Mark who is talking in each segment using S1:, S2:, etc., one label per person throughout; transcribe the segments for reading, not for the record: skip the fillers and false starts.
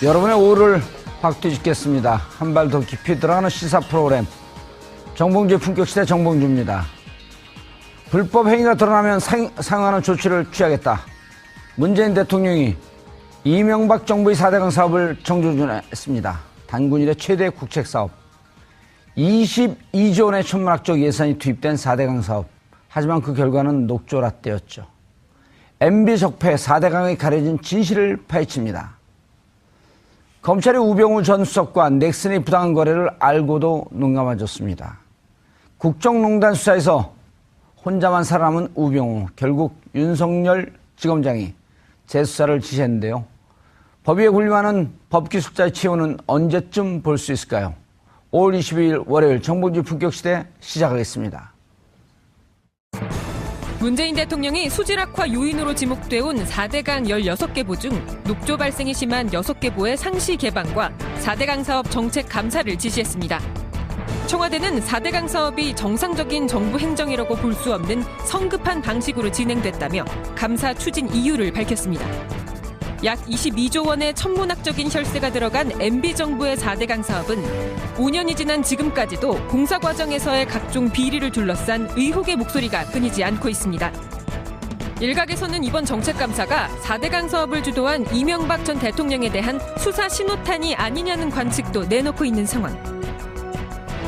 S1: 여러분의 오를 확 뒤집겠습니다. 한 발 더 깊이 들어가는 시사 프로그램 정봉주의 품격시대 정봉주입니다. 불법 행위가 드러나면 상응하는 조치를 취하겠다. 문재인 대통령이 이명박 정부의 4대강 사업을 정주준했습니다. 단군 이래 최대 국책사업 22조 원의 천문학적 예산이 투입된 4대강 사업. 하지만 그 결과는 녹조라떼였죠. MB 적폐 4대강에 가려진 진실을 파헤칩니다. 검찰이 우병우 전 수석과 넥슨의 부당한 거래를 알고도 눈 감아줬습니다. 국정농단 수사에서 혼자만 살아남은 우병우. 결국 윤석열 지검장이 재수사를 지시했는데요. 법위에 군림하는 법기숙자의 치우는 언제쯤 볼 수 있을까요? 5월 22일 월요일 정봉주 품격시대 시작하겠습니다.
S2: 문재인 대통령이 수질악화 요인으로 지목돼온 4대강 16개 중 녹조 발생이 심한 6개 보의 상시 개방과 4대강 사업 정책 감사를 지시했습니다. 청와대는 4대강 사업이 정상적인 정부 행정이라고 볼 수 없는 성급한 방식으로 진행됐다며 감사 추진 이유를 밝혔습니다. 약 22조 원의 천문학적인 혈세가 들어간 MB정부의 4대강 사업은 5년이 지난 지금까지도 공사 과정에서의 각종 비리를 둘러싼 의혹의 목소리가 끊이지 않고 있습니다. 일각에서는 이번 정책감사가 4대강 사업을 주도한 이명박 전 대통령에 대한 수사 신호탄이 아니냐는 관측도 내놓고 있는 상황.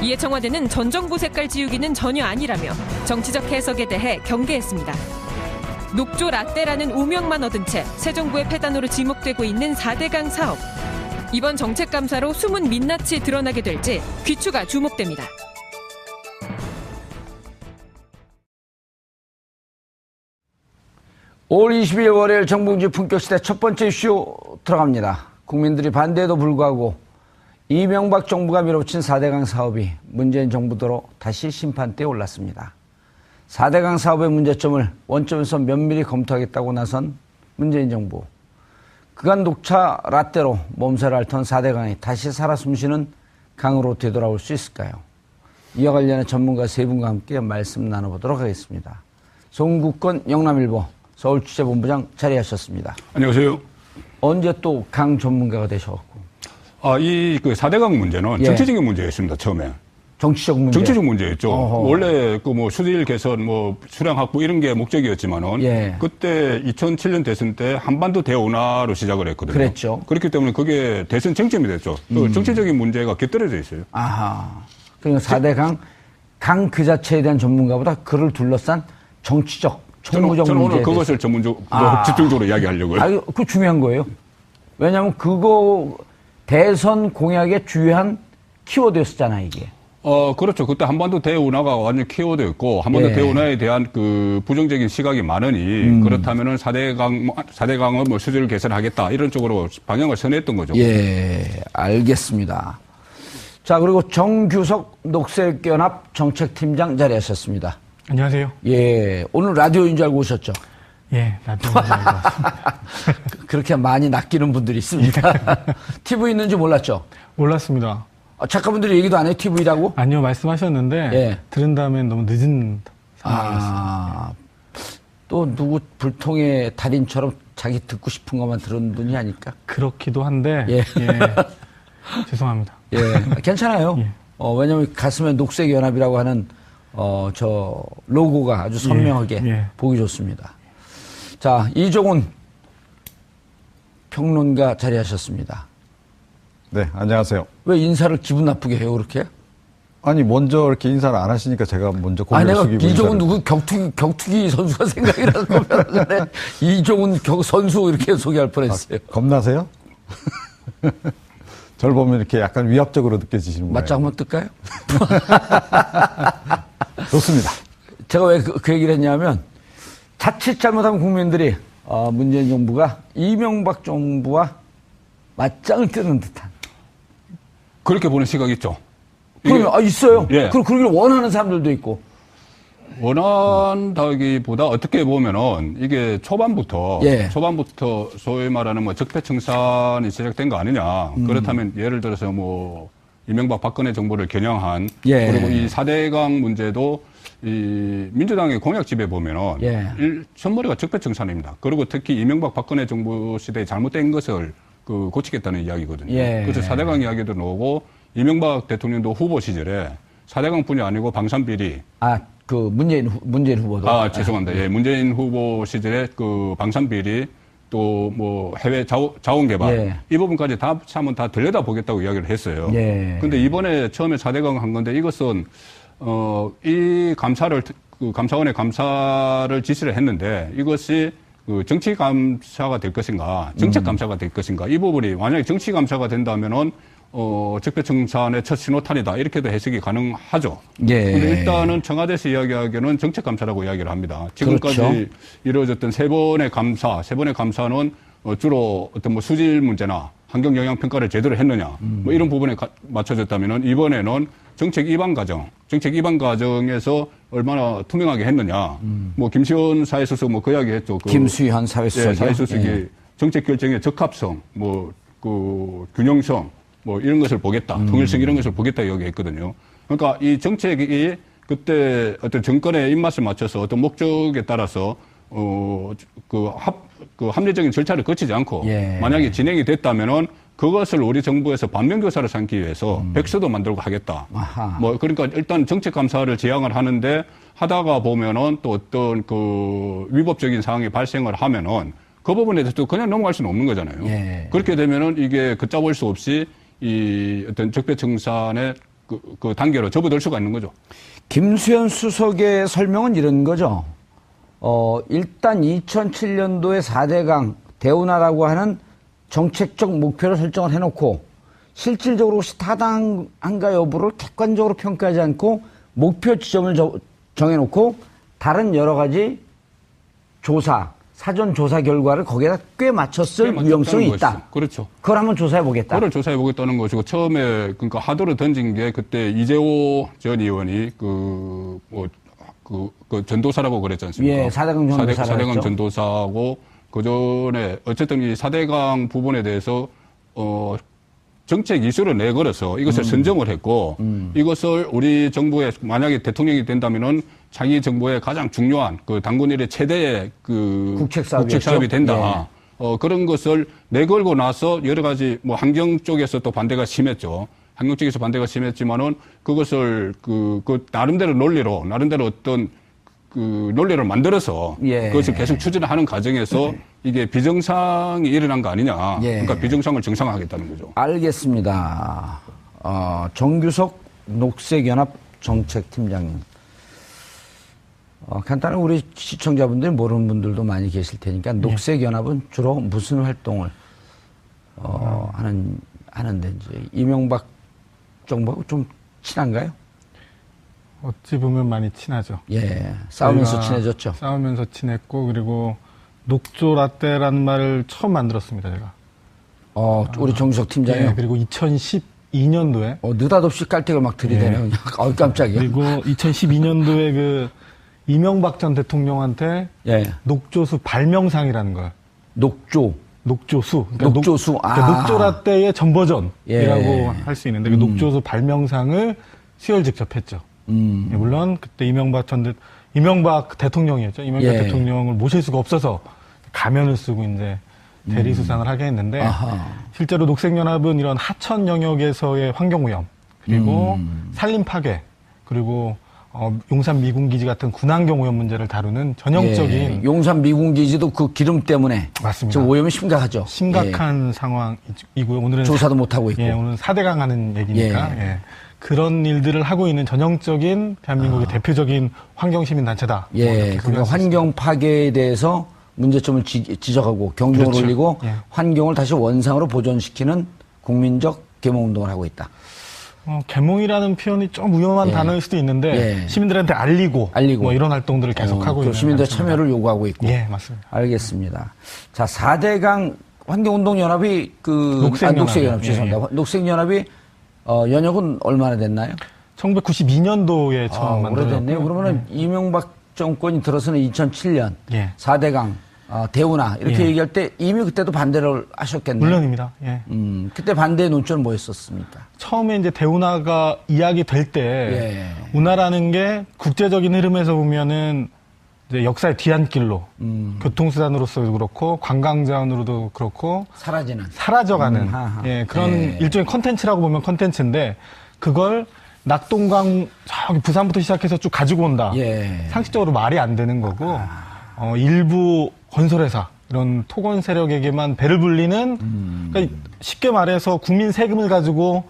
S2: 이에 청와대는 전 정부 색깔 지우기는 전혀 아니라며 정치적 해석에 대해 경계했습니다. 녹조 라떼라는 오명만 얻은 채 새 정부의 폐단으로 지목되고 있는 4대강 사업. 이번 정책감사로 숨은 민낯이 드러나게 될지 귀추가 주목됩니다.
S1: 올 22일 월요일 정봉주 품격시대 첫 번째 이슈 들어갑니다. 국민들이 반대에도 불구하고 이명박 정부가 밀어붙인 4대강 사업이 문재인 정부대로 다시 심판대에 올랐습니다. 4대강 사업의 문제점을 원점에서 면밀히 검토하겠다고 나선 문재인 정부. 그간 녹차 라떼로 몸살을 앓던 4대강이 다시 살아 숨쉬는 강으로 되돌아올 수 있을까요? 이와 관련해 전문가 세 분과 함께 말씀 나눠보도록 하겠습니다. 송국건 영남일보 서울취재본부장 자리하셨습니다.
S3: 안녕하세요.
S1: 언제 또 강 전문가가 되셔갖고?
S3: 이 4대강 문제는 정치적인 문제였습니다, 처음에.
S1: 정치적 문제?
S3: 정치적 문제였죠.
S1: 어허.
S3: 원래 수질 개선, 수량 확보 이런 게 목적이었지만은 그때 2007년 대선 때 한반도 대운하로 시작을 했거든요.
S1: 그랬죠.
S3: 그렇기 때문에 그게 대선 쟁점이 됐죠. 정치적인 문제가 곁들여져 있어요.
S1: 아하. 그러니까 4대강 강 그 자체에 대한 전문가보다 그를 둘러싼 정치적, 정무적
S3: 저는
S1: 문제에
S3: 오늘 그것을 전문적으로 집중적으로 이야기하려고요.
S1: 그거 중요한 거예요. 왜냐하면 그거 대선 공약의 주요한 키워드였었잖아요, 이게.
S3: 그렇죠. 그때 한반도 대운하가 완전 키워드였고, 한반도 대운하에 대한 부정적인 시각이 많으니, 그렇다면은 4대강은 수질 개선하겠다, 이런 쪽으로 방향을 선회했던 거죠.
S1: 예, 알겠습니다. 자, 그리고 정규석 녹색연합 정책팀장 자리하셨습니다.
S4: 안녕하세요.
S1: 예, 오늘 라디오인 줄 알고 오셨죠?
S4: 예, 라디오인 줄 알고 왔습니다.
S1: 그렇게 많이 낚이는 분들이 있습니다. TV 있는지 몰랐죠?
S4: 몰랐습니다.
S1: 작가분들이 얘기도 안 해요, TV라고?
S4: 아니요, 말씀하셨는데 들은 다음엔 너무 늦은 상황이었어요.
S1: 또 누구 불통의 달인처럼 자기 듣고 싶은 것만 들은 분이 아닐까?
S4: 그렇기도 한데 죄송합니다.
S1: 괜찮아요. 왜냐면 가슴에 녹색연합이라고 하는 저 로고가 아주 선명하게 보기 좋습니다. 자, 이종훈 평론가 자리하셨습니다.
S5: 네, 안녕하세요.
S1: 왜 인사를 기분 나쁘게 해요, 그렇게?
S5: 아니, 먼저 이렇게 인사를 안 하시니까 제가 먼저 고개를
S1: 내가
S5: 숙이고
S1: 이종훈 누구 격투기 선수가 생각이 나서 전에 이종훈 선수 이렇게 소개할 뻔했어요.
S5: 겁나세요? 저를 보면 이렇게 약간 위압적으로 느껴지시는 거예요.
S1: 맞짱 한번 뜰까요?
S5: 좋습니다.
S1: 제가 왜 그 얘기를 했냐면 자칫 잘못하면 국민들이 문재인 정부가 이명박 정부와 맞짱을 뜨는 듯한.
S3: 그렇게 보는 시각이 있죠.
S1: 그러면 있어요.
S3: 예.
S1: 그리고 그러길 원하는 사람들도 있고.
S3: 원한다기보다 어떻게 보면은 이게 초반부터 소위 말하는 적폐청산이 시작된 거 아니냐. 그렇다면 예를 들어서 이명박 박근혜 정부를 겨냥한 그리고 이 4대강 문제도 이 민주당의 공약집에 보면은 첫머리가 적폐청산입니다. 그리고 특히 이명박 박근혜 정부 시대에 잘못된 것을 고치겠다는 이야기거든요.
S1: 예.
S3: 그래서 4대강 이야기도 나오고 이명박 대통령도 후보 시절에 4대강뿐이 아니고 방산비리.
S1: 그 문재인 후보도.
S3: 죄송합니다. 예, 문재인 후보 시절에 그 방산비리 또 뭐 해외 자원 개발
S1: 예.
S3: 이 부분까지 다 한번 다 들여다보겠다고 이야기를 했어요.
S1: 예.
S3: 근데 이번에 처음에 4대강 한 건데 이것은 이 감사를 감사원의 감사를 지시를 했는데 이것이 그 정치 감사가 될 것인가, 정책 감사가 될 것인가, 이 부분이 만약에 정치 감사가 된다면은 적폐청산의 첫 신호탄이다 이렇게도 해석이 가능하죠.
S1: 예.
S3: 근데 일단은 청와대에서 이야기하기에는 정책 감사라고 이야기를 합니다. 지금까지
S1: 그렇죠.
S3: 이루어졌던 세 번의 감사는 주로 어떤 뭐 수질 문제나 환경 영향 평가를 제대로 했느냐, 뭐 이런 부분에 맞춰졌다면은 이번에는 정책 입안 과정에서 얼마나 투명하게 했느냐. 뭐 김시현 사회수석 뭐 그 이야기했죠.
S1: 김수현 사회수석이.
S3: 예, 사회수석이 정책 결정의 적합성, 뭐 그 균형성, 뭐 이런 것을 보겠다. 통일성 이런 것을 보겠다 이야기했거든요. 그러니까 이 정책이 그때 어떤 정권의 입맛을 맞춰서 어떤 목적에 따라서 합리적인 절차를 거치지 않고
S1: 예.
S3: 만약에 진행이 됐다면은 그것을 우리 정부에서 반면교사를 삼기 위해서 백서도 만들고 하겠다.
S1: 아하.
S3: 뭐 그러니까 일단 정책 감사를 지향을 하는데 하다가 보면은 또 어떤 그 위법적인 상황이 발생을 하면은 그 부분에 대해서 그냥 넘어갈 수는 없는 거잖아요.
S1: 예.
S3: 그렇게 되면은 이게 걷잡을 수 없이 이 어떤 적폐청산의 그 단계로 접어들 수가 있는 거죠.
S1: 김수현 수석의 설명은 이런 거죠. 일단 2007년도에 4대강 대운하라고 하는 정책적 목표를 설정을 해놓고 실질적으로 혹시 타당한가 여부를 객관적으로 평가하지 않고 목표 지점을 정해놓고 다른 여러 가지 사전 조사 결과를 거기에다 꽤 맞췄을 위험성이 있다.
S3: 것이죠. 그렇죠.
S1: 그걸 한번 조사해 보겠다.
S3: 그걸 조사해 보겠다는 것이고 처음에 그러니까 하도를 던진 게 그때 이재호 전 의원이 그 전도사라고 그랬지 않습니까?
S1: 예, 4대강 전도사라고
S3: 4대강
S1: 했죠.
S3: 전도사하고 그 전에 어쨌든 이 4대강 부분에 대해서 정책 이슈를 내걸어서 이것을 선정을 했고 이것을 우리 정부에 만약에 대통령이 된다면은 자기 정부의 가장 중요한 그 당군 일의 최대의 그 국책사업이 된다. 예. 그런 것을 내걸고 나서 여러 가지 뭐 환경 쪽에서 또 반대가 심했죠. 환경 쪽에서 반대가 심했지만은 그것을 그 나름대로 어떤 그 논리를 만들어서
S1: 예.
S3: 그것을 계속 추진하는 과정에서 이게 비정상이 일어난 거 아니냐.
S1: 예.
S3: 그러니까 비정상을 정상화하겠다는 거죠.
S1: 알겠습니다. 정규석 녹색연합 정책팀장님. 간단히 우리 시청자분들이 모르는 분들도 많이 계실 테니까 녹색연합은 주로 무슨 활동을 하는데 이제 이명박 정부하고 좀 친한가요?
S4: 어찌 보면 많이 친하죠.
S1: 예, 싸우면서 친해졌죠.
S4: 싸우면서 친했고 그리고 녹조 라떼라는 말을 처음 만들었습니다, 제가.
S1: 우리 정규석 팀장이요.
S4: 예, 그리고 2012년도에
S1: 느닷없이 깔때기를 막 들이대네요. 예. 깜짝이야.
S4: 그리고 2012년도에 그 이명박 전 대통령한테
S1: 예.
S4: 녹조수 발명상이라는 걸. 녹조수. 그러니까
S1: 녹조수.
S4: 그러니까 녹조라떼의 전버전이라고
S1: 예.
S4: 할 수 있는데 그 녹조수 발명상을 수여직접했죠. 예, 물론 그때 이명박 대통령이었죠. 이명박
S1: 예.
S4: 대통령을 모실 수가 없어서 가면을 쓰고 이제 대리 수상을 하게 했는데
S1: 아하.
S4: 실제로 녹색연합은 이런 하천 영역에서의 환경오염 그리고 산림 파괴 그리고 용산 미군기지 같은 군환경 오염 문제를 다루는 전형적인
S1: 예. 용산 미군기지도 그 기름 때문에
S4: 맞습니다.
S1: 지금 오염이 심각하죠.
S4: 심각한 상황이고요. 오늘은
S1: 조사도 못 하고 있고.
S4: 예, 오늘은 4대강 하는 얘기니까 예. 그런 일들을 하고 있는 전형적인 대한민국의 대표적인 환경시민단체다.
S1: 예, 그러니까 환경 파괴에 대해서 문제점을 지적하고 경종을
S4: 그렇죠.
S1: 울리고
S4: 예.
S1: 환경을 다시 원상으로 보존시키는 국민적 계몽운동을 하고 있다.
S4: 계몽이라는 표현이 좀 위험한
S1: 예.
S4: 단어일 수도 있는데
S1: 예.
S4: 시민들한테 알리고 뭐 이런 활동들을 계속하고 있는
S1: 시민들 참여를 요구하고 있고.
S4: 예, 맞습니다.
S1: 알겠습니다. 자, 4대강 환경운동연합이 녹색연합 죄송합니다.
S4: 예.
S1: 녹색연합이 연역은 얼마나 됐나요?
S4: 1992년도에 처음 만들어졌고요.
S1: 오래됐네요. 그러면은 이명박 정권이 들어서는 2007년
S4: 예.
S1: 4대강 대운하 이렇게
S4: 예.
S1: 얘기할 때 이미 그때도 반대를 하셨겠네요.
S4: 물론입니다. 예.
S1: 그때 반대의 논조는 뭐였었습니까?
S4: 처음에 이제 대운하가 이야기될 때
S1: 예.
S4: 운하라는 게 국제적인 흐름에서 보면은 이제 역사의 뒤안길로 교통수단으로서도 그렇고 관광자원으로도 그렇고 사라져가는 예, 그런
S1: 네.
S4: 일종의 컨텐츠라고 보면 컨텐츠인데 그걸 낙동강 저기 부산부터 시작해서 쭉 가지고 온다.
S1: 예.
S4: 상식적으로 말이 안 되는 거고 일부 건설회사 이런 토건 세력에게만 배를 불리는 그러니까 쉽게 말해서 국민 세금을 가지고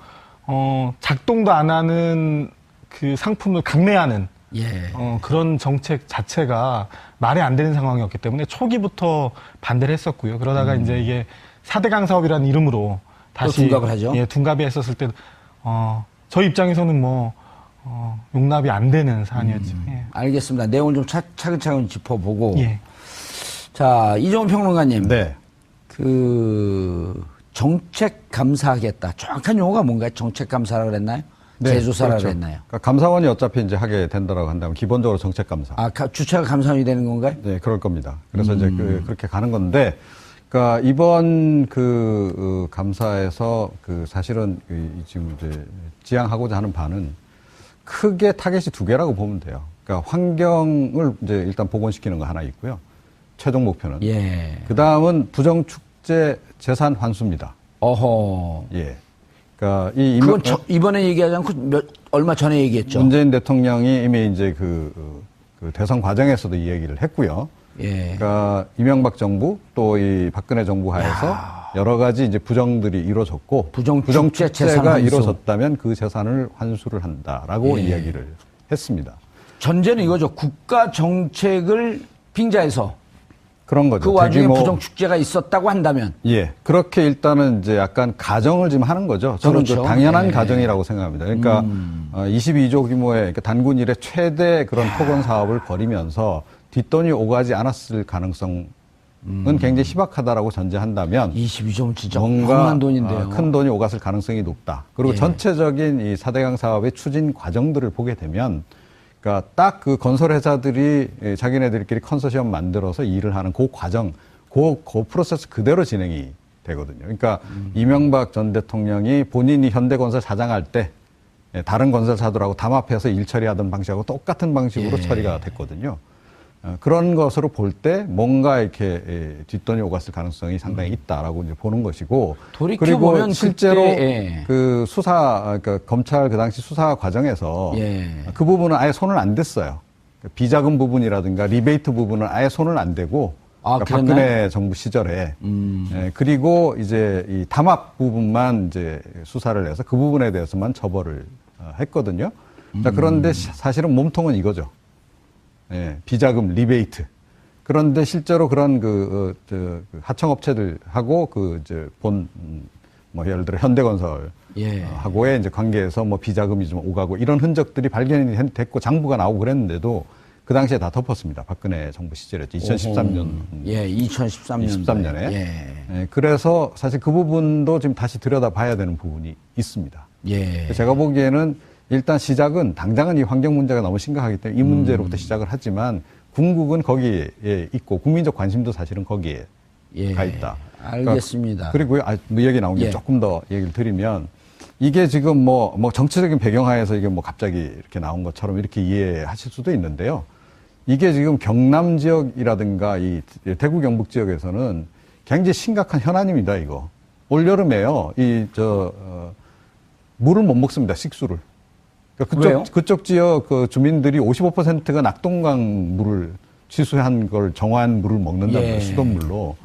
S4: 작동도 안 하는 그 상품을 강매하는
S1: 예.
S4: 그런 정책 자체가 말이 안 되는 상황이었기 때문에 초기부터 반대를 했었고요. 그러다가 이제 이게 4대강 사업이라는 이름으로 다시
S1: 둔갑을 하죠.
S4: 예, 둔갑이 했었을 때 저희 입장에서는 뭐 용납이 안 되는 사안이었죠. 예.
S1: 알겠습니다. 내용을 좀 차근차근 짚어보고.
S4: 예.
S1: 자, 이종훈 평론가님.
S5: 네.
S1: 그 정책 감사하겠다. 정확한 용어가 뭔가요? 정책 감사라 그랬나요? 제조사라
S5: 그렇죠.
S1: 그랬나요?
S5: 그러니까 감사원이 어차피 이제 하게 된다라고 한다면 기본적으로 정책 감사.
S1: 아, 주체가 감사원이 되는 건가요?
S5: 네, 그럴 겁니다. 그래서 이제 그렇게 가는 건데, 그러니까 이번 그 감사에서 그 사실은 지금 이제 지향하고자 하는 바는 크게 타겟이 두 개라고 보면 돼요. 그러니까 환경을 이제 일단 복원시키는 거 하나 있고요. 최종 목표는.
S1: 예.
S5: 그 다음은 부정축제 재산 환수입니다.
S1: 어허.
S5: 예. 그러니까
S1: 그건 이번에 얘기하지 않고 얼마 전에 얘기했죠.
S5: 문재인 대통령이 이미 이제 그 대선 과정에서도 이 얘기를 했고요.
S1: 예.
S5: 그러니까 이명박 정부 또 이 박근혜 정부 하에서 여러 가지 이제 부정들이 이루어졌고
S1: 부정축제 재산
S5: 부정축제가
S1: 환수.
S5: 이루어졌다면 그 재산을 환수를 한다라고
S1: 예.
S5: 이야기를 했습니다.
S1: 전제는 이거죠. 국가 정책을 빙자해서
S5: 그런 거죠.
S1: 그 와중에
S5: 대규모-
S1: 부정축제가 있었다고 한다면.
S5: 예. 그렇게 일단은 이제 약간 가정을 지금 하는 거죠. 저는
S1: 그렇죠.
S5: 그 당연한
S1: 예.
S5: 가정이라고 생각합니다. 그러니까 22조 규모의 그러니까 단군 이래 최대 그런 토건 사업을 벌이면서 뒷돈이 오가지 않았을 가능성은 굉장히 희박하다라고 전제한다면
S1: 22점 진짜
S5: 뭔가
S1: 어마어마한 돈인데요.
S5: 큰 돈이 오갔을 가능성이 높다. 그리고
S1: 예.
S5: 전체적인 이 4대강 사업의 추진 과정들을 보게 되면 그러니까 딱 그 건설회사들이 자기네들끼리 컨소시엄 만들어서 일을 하는 그 과정, 그 프로세스 그대로 진행이 되거든요. 그러니까 이명박 전 대통령이 본인이 현대건설 사장할 때 다른 건설사들하고 담합해서 일 처리하던 방식하고 똑같은 방식으로
S1: 예.
S5: 처리가 됐거든요. 그런 것으로 볼 때 뭔가 이렇게 뒷돈이 오갔을 가능성이 상당히 있다라고 이제 보는 것이고
S1: 돌이켜보면
S5: 그리고 실제로
S1: 그때, 예.
S5: 그 수사 그러니까 검찰 그 당시 수사 과정에서
S1: 예.
S5: 그 부분은 아예 손을 안 댔어요. 비자금 부분이라든가 리베이트 부분은 아예 손을 안 대고
S1: 아,
S5: 그러니까
S1: 그랬나요?
S5: 박근혜 정부 시절에 예, 그리고 이제 이 담합 부분만 이제 수사를 해서 그 부분에 대해서만 처벌을 했거든요. 자, 그런데 사실은 몸통은 이거죠. 예, 비자금 리베이트. 그런데 실제로 그런 하청업체들하고 뭐 예를 들어 현대건설
S1: 예.
S5: 하고의 이제 관계에서 뭐 비자금이 좀 오가고 이런 흔적들이 발견이 됐고 장부가 나오고 그랬는데도 그 당시에 다 덮었습니다. 박근혜 정부 시절이었죠. 2013년.
S1: 예, 2013년에.
S5: 예, 그래서 사실 그 부분도 지금 다시 들여다봐야 되는 부분이 있습니다.
S1: 예.
S5: 제가 보기에는 일단 시작은 당장은 이 환경 문제가 너무 심각하기 때문에 이 문제로부터 시작을 하지만 궁극은 거기에 있고 국민적 관심도 사실은 거기에
S1: 예.
S5: 가 있다.
S1: 알겠습니다.
S5: 그리고요, 뭐 얘기 나온 게
S1: 예.
S5: 조금 더 얘기를 드리면 이게 지금 뭐 정치적인 배경하에서 이게 뭐 갑자기 이렇게 나온 것처럼 이렇게 이해하실 수도 있는데요. 이게 지금 경남 지역이라든가 이 대구 경북 지역에서는 굉장히 심각한 현안입니다, 이거. 올여름에요, 물을 못 먹습니다, 식수를. 그러니까
S1: 왜요?
S5: 그쪽 지역 그 주민들이 55%가 낙동강 물을 취수한 걸 정화한 물을 먹는다는 거예요, 수돗물로.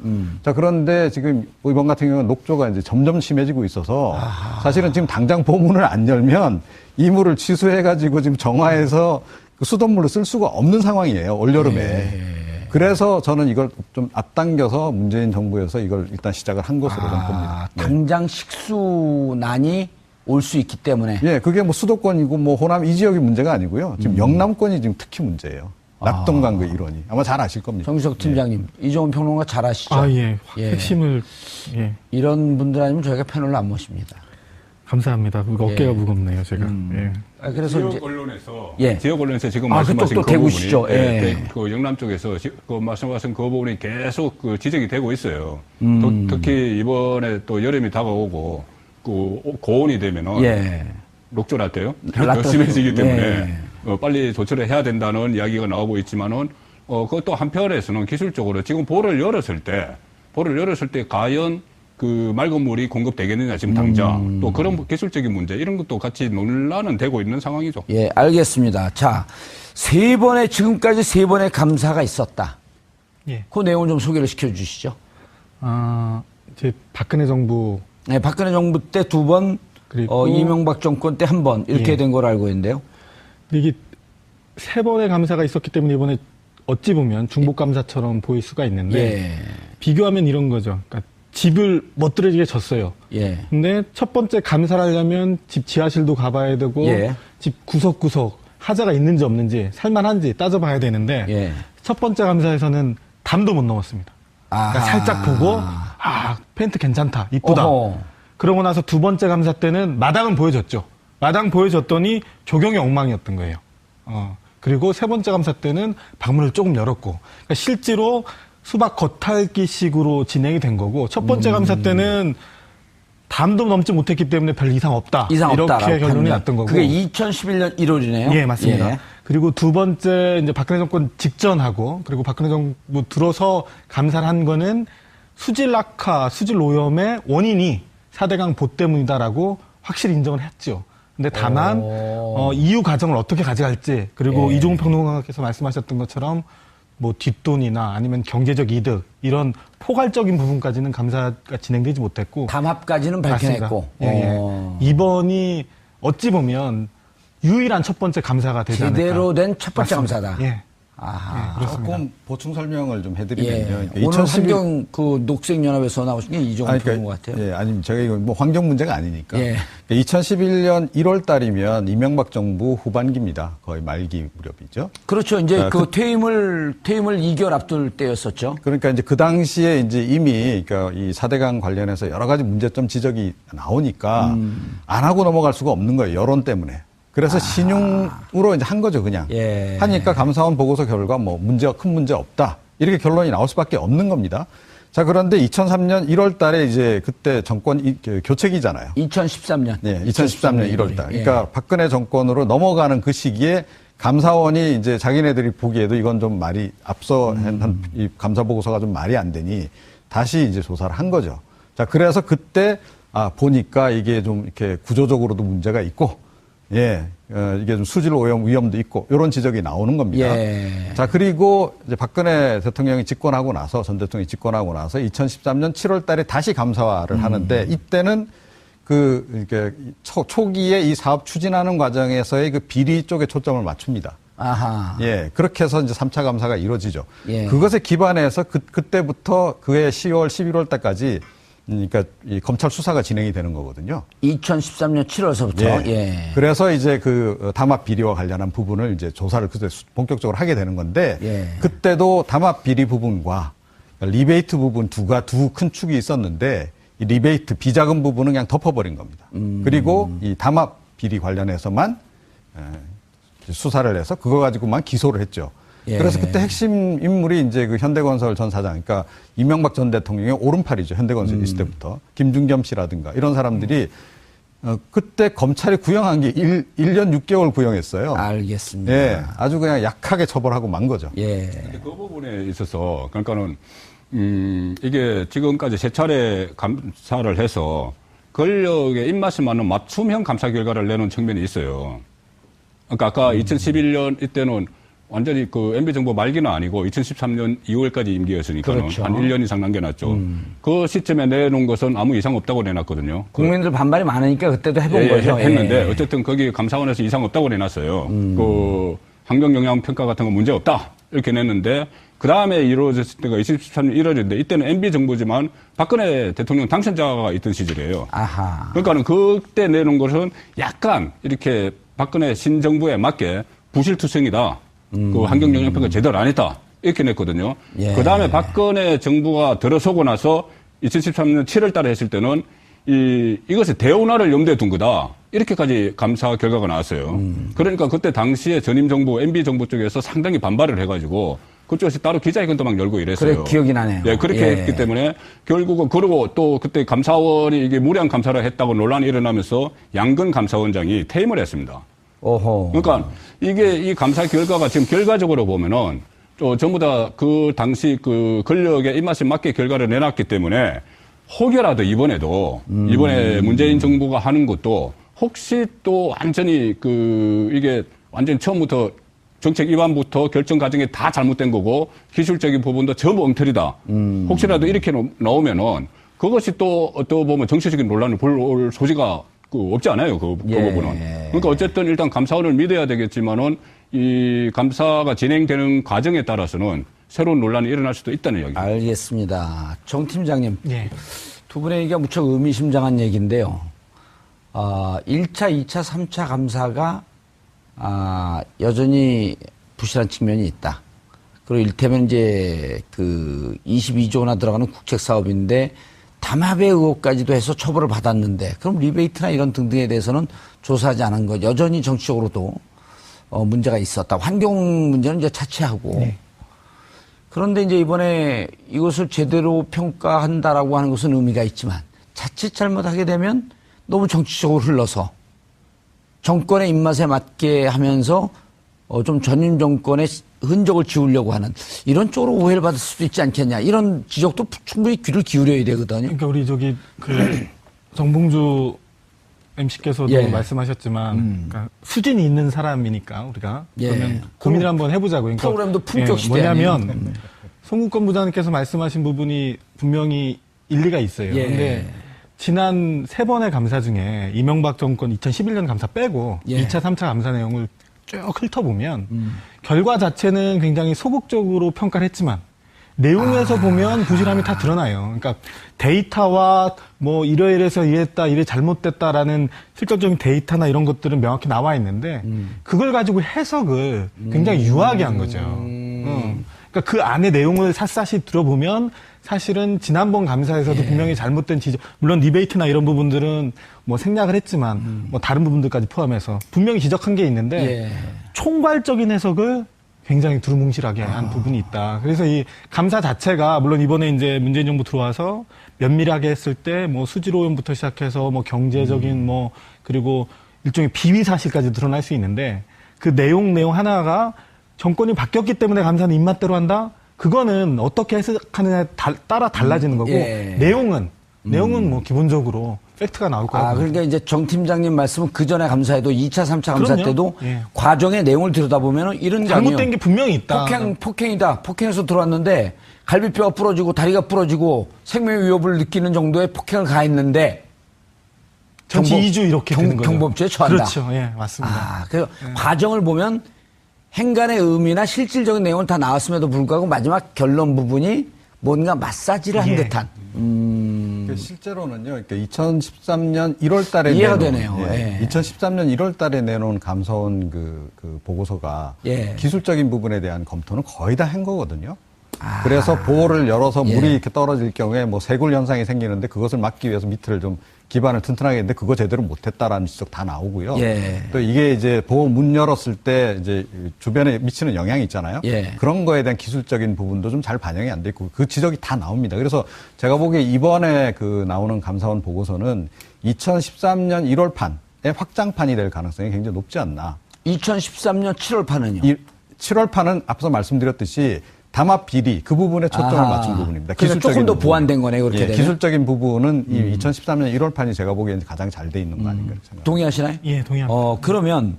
S5: 자, 그런데 지금 이번 같은 경우는 녹조가 이제 점점 심해지고 있어서 사실은 지금 당장 보문을 안 열면 이 물을 취수해가지고 지금 정화해서 그 수돗물로 쓸 수가 없는 상황이에요, 올여름에. 그래서 저는 이걸 좀 앞당겨서 문재인 정부에서 이걸 일단 시작을 한 것으로 좀 봅니다. 네.
S1: 당장 식수난이 올 수 있기 때문에.
S5: 예, 그게 뭐 수도권이고 뭐 호남 이 지역이 문제가 아니고요. 지금 영남권이 지금 특히 문제예요. 낙동강 그 일원이. 아마 잘 아실 겁니다.
S1: 정유석 팀장님, 이종훈 평론가 잘 아시죠?
S4: 아, 예.
S1: 예.
S4: 핵심을, 예.
S1: 이런 분들 아니면 저희가 패널로 안 모십니다.
S4: 감사합니다. 어깨가
S1: 예.
S4: 무겁네요, 제가. 예.
S1: 그래서
S3: 지역
S1: 이제
S3: 언론에서
S1: 예.
S3: 지역 언론에서 지금
S1: 아,
S3: 말씀하신
S1: 그쪽도
S3: 그
S1: 대구시죠.
S3: 부분이
S1: 예.
S3: 그 영남 쪽에서 그 말씀하신 그 부분이 계속 그 지적이 되고 있어요. 특히 이번에 또 여름이 다가오고 그 고온이 되면은
S1: 예.
S3: 녹조랄 때요.
S1: 라떼.
S3: 더 심해지기 때문에
S1: 예.
S3: 빨리 조처를 해야 된다는 이야기가 나오고 있지만은 그것도 한편에서는 기술적으로 지금 볼을 열었을 때 과연 그 맑은 물이 공급되겠느냐, 지금 당장. 또 그런 기술적인 문제, 이런 것도 같이 논란은 되고 있는 상황이죠.
S1: 예, 알겠습니다. 자, 지금까지 세 번의 감사가 있었다.
S4: 예.
S1: 그 내용을 좀 소개를 시켜주시죠.
S4: 이제 박근혜 정부.
S1: 네, 박근혜 정부 때 2번,
S4: 그리고
S1: 이명박 정권 때 1번, 이렇게
S4: 예.
S1: 된 걸로 알고 있는데요.
S4: 이게 3번의 감사가 있었기 때문에 이번에 어찌 보면 중복 감사처럼 보일 수가 있는데
S1: 예.
S4: 비교하면 이런 거죠. 그러니까 집을 멋들어지게 졌어요.
S1: 예.
S4: 근데 첫 번째 감사를 하려면 집 지하실도 가봐야 되고
S1: 예.
S4: 집 구석구석 하자가 있는지 없는지 살만한지 따져봐야 되는데
S1: 예.
S4: 첫 번째 감사에서는 담도 못 넘었습니다. 그러니까 살짝 보고 펜트 괜찮다, 이쁘다.
S1: 어허.
S4: 그러고 나서 두 번째 감사 때는 마당은 보여줬죠. 마당 보여줬더니 조경이 엉망이었던 거예요. 그리고 세 번째 감사 때는 방문을 조금 열었고, 그러니까 실제로 수박 겉핥기식으로 진행이 된 거고, 첫 번째 감사 때는 담도 넘지 못했기 때문에 별 이상 없다. 이렇게 결론이 났던 거고.
S1: 그게 2011년 1월이네요.
S4: 예, 맞습니다.
S1: 예.
S4: 그리고 두 번째 이제 박근혜 정권 직전하고 그리고 박근혜 정부 들어서 감사를 한 거는 수질 악화, 수질 오염의 원인이 4대강 보 때문이다라고 확실히 인정을 했죠. 근데 다만 이후 과정을 어떻게 가져갈지, 그리고 이종훈 평론가께서 말씀하셨던 것처럼 뭐 뒷돈이나 아니면 경제적 이득 이런 포괄적인 부분까지는 감사가 진행되지 못했고,
S1: 담합까지는 밝혀냈고.
S4: 이번이 어찌 보면 유일한 첫 번째 감사가 되지 않을까.
S1: 제대로 된 첫 번째
S4: 맞습니다.
S1: 감사다.
S4: 예.
S1: 아하.
S4: 그렇습니다.
S5: 조금 보충 설명을 좀 해드리면요.
S1: 예. 오늘 환경 그 녹색연합에서 나오신 게 이종훈 평론가 것 같아요.
S5: 예, 아니면 제가 이거 뭐 환경 문제가 아니니까.
S1: 예.
S5: 2011년 1월 달이면 이명박 정부 후반기입니다. 거의 말기 무렵이죠.
S1: 그렇죠. 이제 퇴임을 2개월 앞둘 때였었죠.
S5: 그러니까 이제 그 당시에 이제 이미 그러니까 이 4대강 관련해서 여러 가지 문제점 지적이 나오니까 안 하고 넘어갈 수가 없는 거예요. 여론 때문에. 그래서 신용으로 이제 한 거죠, 그냥.
S1: 예.
S5: 하니까 감사원 보고서 결과 뭐 큰 문제 없다. 이렇게 결론이 나올 수밖에 없는 겁니다. 자, 그런데 2003년 1월 달에 이제 그때 정권 교체기잖아요.
S1: 2013년.
S5: 네, 2013년 1월 달.
S1: 예.
S5: 그러니까 박근혜 정권으로 넘어가는 그 시기에 감사원이 이제 자기네들이 보기에도 이건 좀 말이 앞서 한 이 감사 보고서가 좀 말이 안 되니 다시 이제 조사를 한 거죠. 자, 그래서 그때 보니까 이게 좀 이렇게 구조적으로도 문제가 있고, 예, 이게 좀 수질 오염 위험도 있고, 이런 지적이 나오는 겁니다.
S1: 예.
S5: 자, 그리고 이제 박근혜 대통령이 집권하고 나서, 전 대통령이 집권하고 나서 2013년 7월 달에 다시 감사를 하는데, 이때는 이렇게 초기에 이 사업 추진하는 과정에서의 그 비리 쪽에 초점을 맞춥니다.
S1: 아하.
S5: 예, 그렇게 해서 이제 3차 감사가 이루어지죠.
S1: 예.
S5: 그것에 기반해서 그때부터 그해 10월, 11월 달까지 그러니까 이 검찰 수사가 진행이 되는 거거든요.
S1: 2013년 7월서부터. 예.
S5: 그래서 이제 그 담합 비리와 관련한 부분을 이제 조사를 그때 본격적으로 하게 되는 건데,
S1: 예.
S5: 그때도 담합 비리 부분과 리베이트 부분 두 큰 축이 있었는데, 이 리베이트 비자금 부분은 그냥 덮어버린 겁니다. 그리고 이 담합 비리 관련해서만 수사를 해서 그거 가지고만 기소를 했죠.
S1: 예.
S5: 그래서 그때 핵심 인물이 이제 그 현대건설 전 사장, 그러니까 이명박 전 대통령의 오른팔이죠. 현대건설 있을 때부터. 김중겸 씨라든가 이런 사람들이 그때 검찰이 구형한 게 1년 6개월 구형했어요.
S1: 알겠습니다.
S5: 예. 아주 그냥 약하게 처벌하고 만 거죠.
S1: 예.
S3: 근데 그 부분에 있어서, 그러니까는, 이게 지금까지 세 차례 감사를 해서 권력의 입맛에 맞는 맞춤형 감사 결과를 내놓은 측면이 있어요. 그러니까 아까 2011년 이때는 완전히 그 MB 정부 말기는 아니고 2013년 2월까지 임기였으니까
S1: 그렇죠.
S3: 한 1년 이상 남겨놨죠. 그 시점에 내놓은 것은 아무 이상 없다고 내놨거든요.
S1: 국민들 반발이 많으니까 그때도 해본 거죠.
S3: 했는데
S1: 예.
S3: 어쨌든 거기 감사원에서 이상 없다고 내놨어요. 그 환경 영향 평가 같은 거 문제 없다 이렇게 냈는데 그 다음에 이루어졌을 때가 2013년 1월인데 이때는 MB 정부지만 박근혜 대통령 당선자가 있던 시절이에요.
S1: 아하.
S3: 그러니까는 그때 내놓은 것은 약간 이렇게 박근혜 신정부에 맞게 부실투성이다. 그 환경 영향 평가 제대로 안 했다. 이렇게 냈거든요.
S1: 예.
S3: 그 다음에 박근혜 정부가 들어서고 나서 2013년 7월 달에 했을 때는 이것의 대운하를 염두에 둔 거다. 이렇게까지 감사 결과가 나왔어요. 그러니까 그때 당시에 전임 정부, MB 정부 쪽에서 상당히 반발을 해가지고 그쪽에서 따로 기자회견도 막 열고 이랬어요.
S1: 그래, 기억이 나네요.
S3: 네, 그렇게
S1: 예.
S3: 했기 때문에 결국은 그러고 또 그때 감사원이 이게 무리한 감사를 했다고 논란이 일어나면서 양근 감사원장이 퇴임을 했습니다.
S1: 오호.
S3: 그러니까 이게 이 감사 결과가 지금 결과적으로 보면은 전부 다 그 당시 그 권력의 입맛에 맞게 결과를 내놨기 때문에 혹여라도 이번에 문재인 정부가 하는 것도 혹시 또 완전히 이게 완전히 처음부터 정책 입안부터 결정 과정이 다 잘못된 거고 기술적인 부분도 전부 엉터리다. 혹시라도 이렇게 나오면은 그것이 또 어떻게 보면 정치적인 논란을 볼 소지가 없지 않아요. 그 부분은. 그러니까 어쨌든 일단 감사원을 믿어야 되겠지만은 이 감사가 진행되는 과정에 따라서는 새로운 논란이 일어날 수도 있다는 이야기입니다.
S1: 알겠습니다. 정 팀장님.
S4: 예.
S1: 두 분의 얘기가 무척 의미심장한 얘기인데요. 1차, 2차, 3차 감사가 여전히 부실한 측면이 있다. 그리고 일테면 이제 22조 원나 들어가는 국책 사업인데 담합의 의혹까지도 해서 처벌을 받았는데 그럼 리베이트나 이런 등등에 대해서는 조사하지 않은 것 여전히 정치적으로도 문제가 있었다. 환경 문제는 이제 차치하고. 네. 그런데 이제 이번에 이것을 제대로 평가한다라고 하는 것은 의미가 있지만 자칫 잘못하게 되면 너무 정치적으로 흘러서 정권의 입맛에 맞게 하면서 좀 전임 정권의 흔적을 지우려고 하는 이런 쪽으로 오해를 받을 수도 있지 않겠냐. 이런 지적도 충분히 귀를 기울여야 되거든요.
S4: 그러니까 우리 정봉주 MC께서도
S1: 예.
S4: 말씀하셨지만 그러니까 수준이 있는 사람이니까 우리가
S1: 예.
S4: 그러면 고민을 한번 해보자고요. 그러니까
S1: 프로그램도 품격 시대
S4: 뭐냐면 송국권 부장님께서 말씀하신 부분이 분명히 일리가 있어요. 그런데 지난 3번의 감사 중에 이명박 정권 2011년 감사 빼고 2차, 3차 감사 내용을 쭉 훑어보면 결과 자체는 굉장히 소극적으로 평가를 했지만 내용에서 보면 부실함이 다 드러나요. 그러니까 데이터와 뭐 이래서 이랬다, 이래 잘못됐다라는 실질적인 데이터나 이런 것들은 명확히 나와 있는데 그걸 가지고 해석을 굉장히 유하게 한 거죠. 그러니까 그 안에 내용을 샅샅이 들어보면 사실은 지난번 감사에서도 분명히 잘못된 지적, 물론 리베이트나 이런 부분들은 뭐 생략을 했지만 뭐 다른 부분들까지 포함해서 분명히 지적한 게 있는데 총괄적인 해석을 굉장히 두루뭉실하게 한 부분이 있다. 그래서 이 감사 자체가 물론 이번에 이제 문재인 정부 들어와서 면밀하게 했을 때 뭐 수질 오염부터 시작해서 뭐 경제적인 뭐 그리고 일종의 비위 사실까지 드러날 수 있는데 그 내용 하나가 정권이 바뀌었기 때문에 감사는 입맛대로 한다? 그거는 어떻게 해석하느냐에 따라 달라지는 거고 내용은 뭐 기본적으로 팩트가 나올 거예요.
S1: 그러니까 이제 정 팀장님 말씀은 그 전에 감사에도 2차, 3차 감사 때도 과정의 내용을 들여다보면 이런 게 아니에요.
S4: 잘못된 게 분명히 있다.
S1: 폭행이다. 폭행해서 들어왔는데 갈비뼈가 부러지고 다리가 부러지고 생명 위협을 느끼는 정도의 폭행을 가했는데
S4: 정치 2주 이렇게 되는 거예요.
S1: 경범죄에 처한다.
S4: 그렇죠. 예, 맞습니다.
S1: 그래서 과정을 보면 행간의 의미나 실질적인 내용은 다 나왔음에도 불구하고 마지막 결론 부분이 뭔가 마사지를 한 듯한.
S5: 실제로는요, 2013년 1월 달에
S1: 이해가 되네요.
S5: 2013년 1월 달에 내놓은 감사원 그 보고서가 기술적인 부분에 대한 검토는 거의 다 한 거거든요. 그래서 보호를 열어서 물이 이렇게 떨어질 경우에 뭐 세굴 현상이 생기는데 그것을 막기 위해서 밑을 좀 기반을 튼튼하게 했는데 그거 제대로 못했다라는 지적 다 나오고요. 또 이게 이제 보호 문 열었을 때 이제 주변에 미치는 영향이 있잖아요. 그런 거에 대한 기술적인 부분도 좀 잘 반영이 안 돼 있고 그 지적이 다 나옵니다. 그래서 제가 보기에 이번에 나오는 감사원 보고서는 2013년 1월 판의 확장판이 될 가능성이 굉장히 높지 않나.
S1: 2013년 7월 판은요?
S5: 7월 판은 앞서 말씀드렸듯이 담합 비리 그 부분에 초점을 맞춘 부분입니다.
S1: 그래서 조금 더 보완된 거네 그렇게 되면.
S5: 기술적인 부분은 이 2013년 1월 판이 제가 보기에는 가장 잘 돼 있는 거 아닌가 생각합니다.
S1: 동의하시나요?
S4: 예, 동의합니다.
S1: 그러면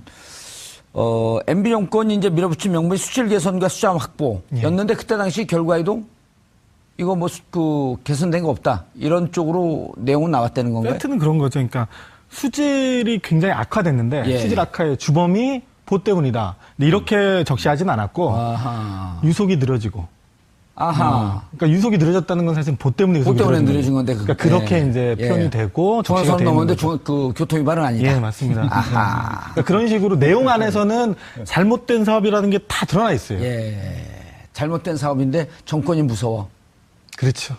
S1: MB 정권이 이제 밀어붙인 명분이 수질 개선과 수장 확보였는데 그때 당시 결과에도 이거 뭐 개선된 거 없다 이런 쪽으로 내용은 나왔다는 건가요?
S4: 팩트는 그런 거죠. 그러니까 수질이 굉장히 악화됐는데 수질 악화의 주범이 보 때문이다. 근데 이렇게 적시하진 않았고 유속이 늘어지고. 그러니까 유속이 늘어졌다는 건 사실 보 때문에 유속이
S1: 늘어진 건데.
S4: 그러니까 그렇게 이제 표현이 되고
S1: 중앙선 넘었는데 교통 위반은 아니다.
S4: 예, 맞습니다. 그러니까 그런 식으로 내용 안에서는 잘못된 사업이라는 게 다 드러나 있어요.
S1: 잘못된 사업인데 정권이 무서워.
S4: 그렇죠.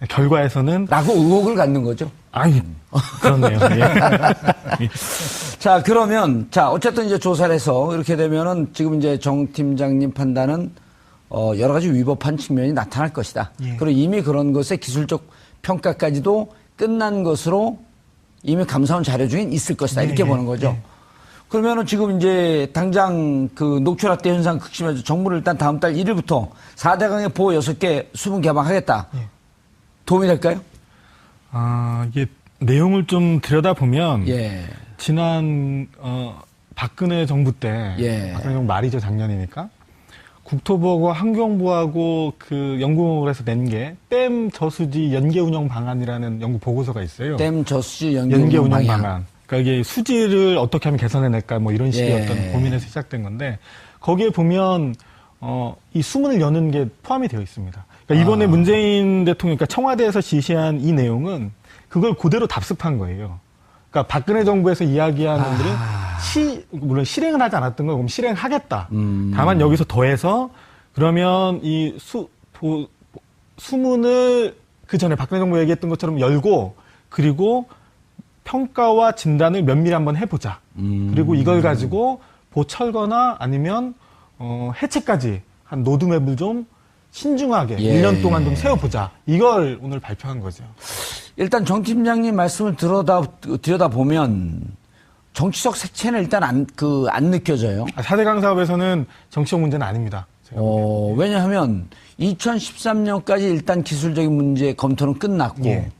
S4: 결과에서는
S1: 라고 의혹을 갖는 거죠.
S4: 그렇네요.
S1: 자, 그러면 어쨌든 이제 조사를 해서 이렇게 되면은 지금 이제 정 팀장님 판단은 여러 가지 위법한 측면이 나타날 것이다. 그리고 이미 그런 것의 기술적 평가까지도 끝난 것으로 이미 감사원 자료 중에 있을 것이다. 이렇게 보는 거죠. 그러면은 지금 이제 당장 그 녹초라떼 현상 극심해서 정부를 일단 다음 달 1일부터 4대강의 보호 6개 수문 개방하겠다.
S4: 예.
S1: 도움이 될까요?
S4: 이게 내용을 좀 들여다보면
S1: 예.
S4: 지난 박근혜 정부 때
S1: 예.
S4: 박근혜 정부 말이죠, 작년이니까. 국토부하고 환경부하고 그 연구를 해서 낸 게 댐 저수지 연계 운영 방안이라는 연구 보고서가 있어요.
S1: 댐 저수지 연계
S4: 연계
S1: 운영
S4: 운영
S1: 방안.
S4: 방안. 그러니까 이게 수지를 어떻게 하면 개선해낼까 뭐 이런 식의
S1: 예.
S4: 어떤 고민에서 시작된 건데 거기에 보면 이 수문을 여는 게 포함이 되어 있습니다. 그러니까 이번에 문재인 대통령, 그러니까 청와대에서 지시한 이 내용은 그걸 그대로 답습한 거예요. 그러니까 박근혜 정부에서 이야기한 분들은 물론 실행을 하지 않았던 걸 그럼 실행하겠다. 다만 여기서 더해서 그러면 이 수문을 그 전에 박근혜 정부 얘기했던 것처럼 열고 그리고 평가와 진단을 면밀히 한번 해보자. 그리고 이걸 가지고 보철거나 아니면 해체까지 한 로드맵을 좀 신중하게
S1: 예.
S4: 1년 동안 좀 세워보자. 이걸 오늘 발표한 거죠.
S1: 일단 정 팀장님 말씀을 들여다보면 정치적 색채는 일단 안 느껴져요.
S4: 4대강 사업에서는 정치적 문제는 아닙니다. 제가 보기에는.
S1: 왜냐하면 2013년까지 일단 기술적인 문제 검토는 끝났고
S4: 예.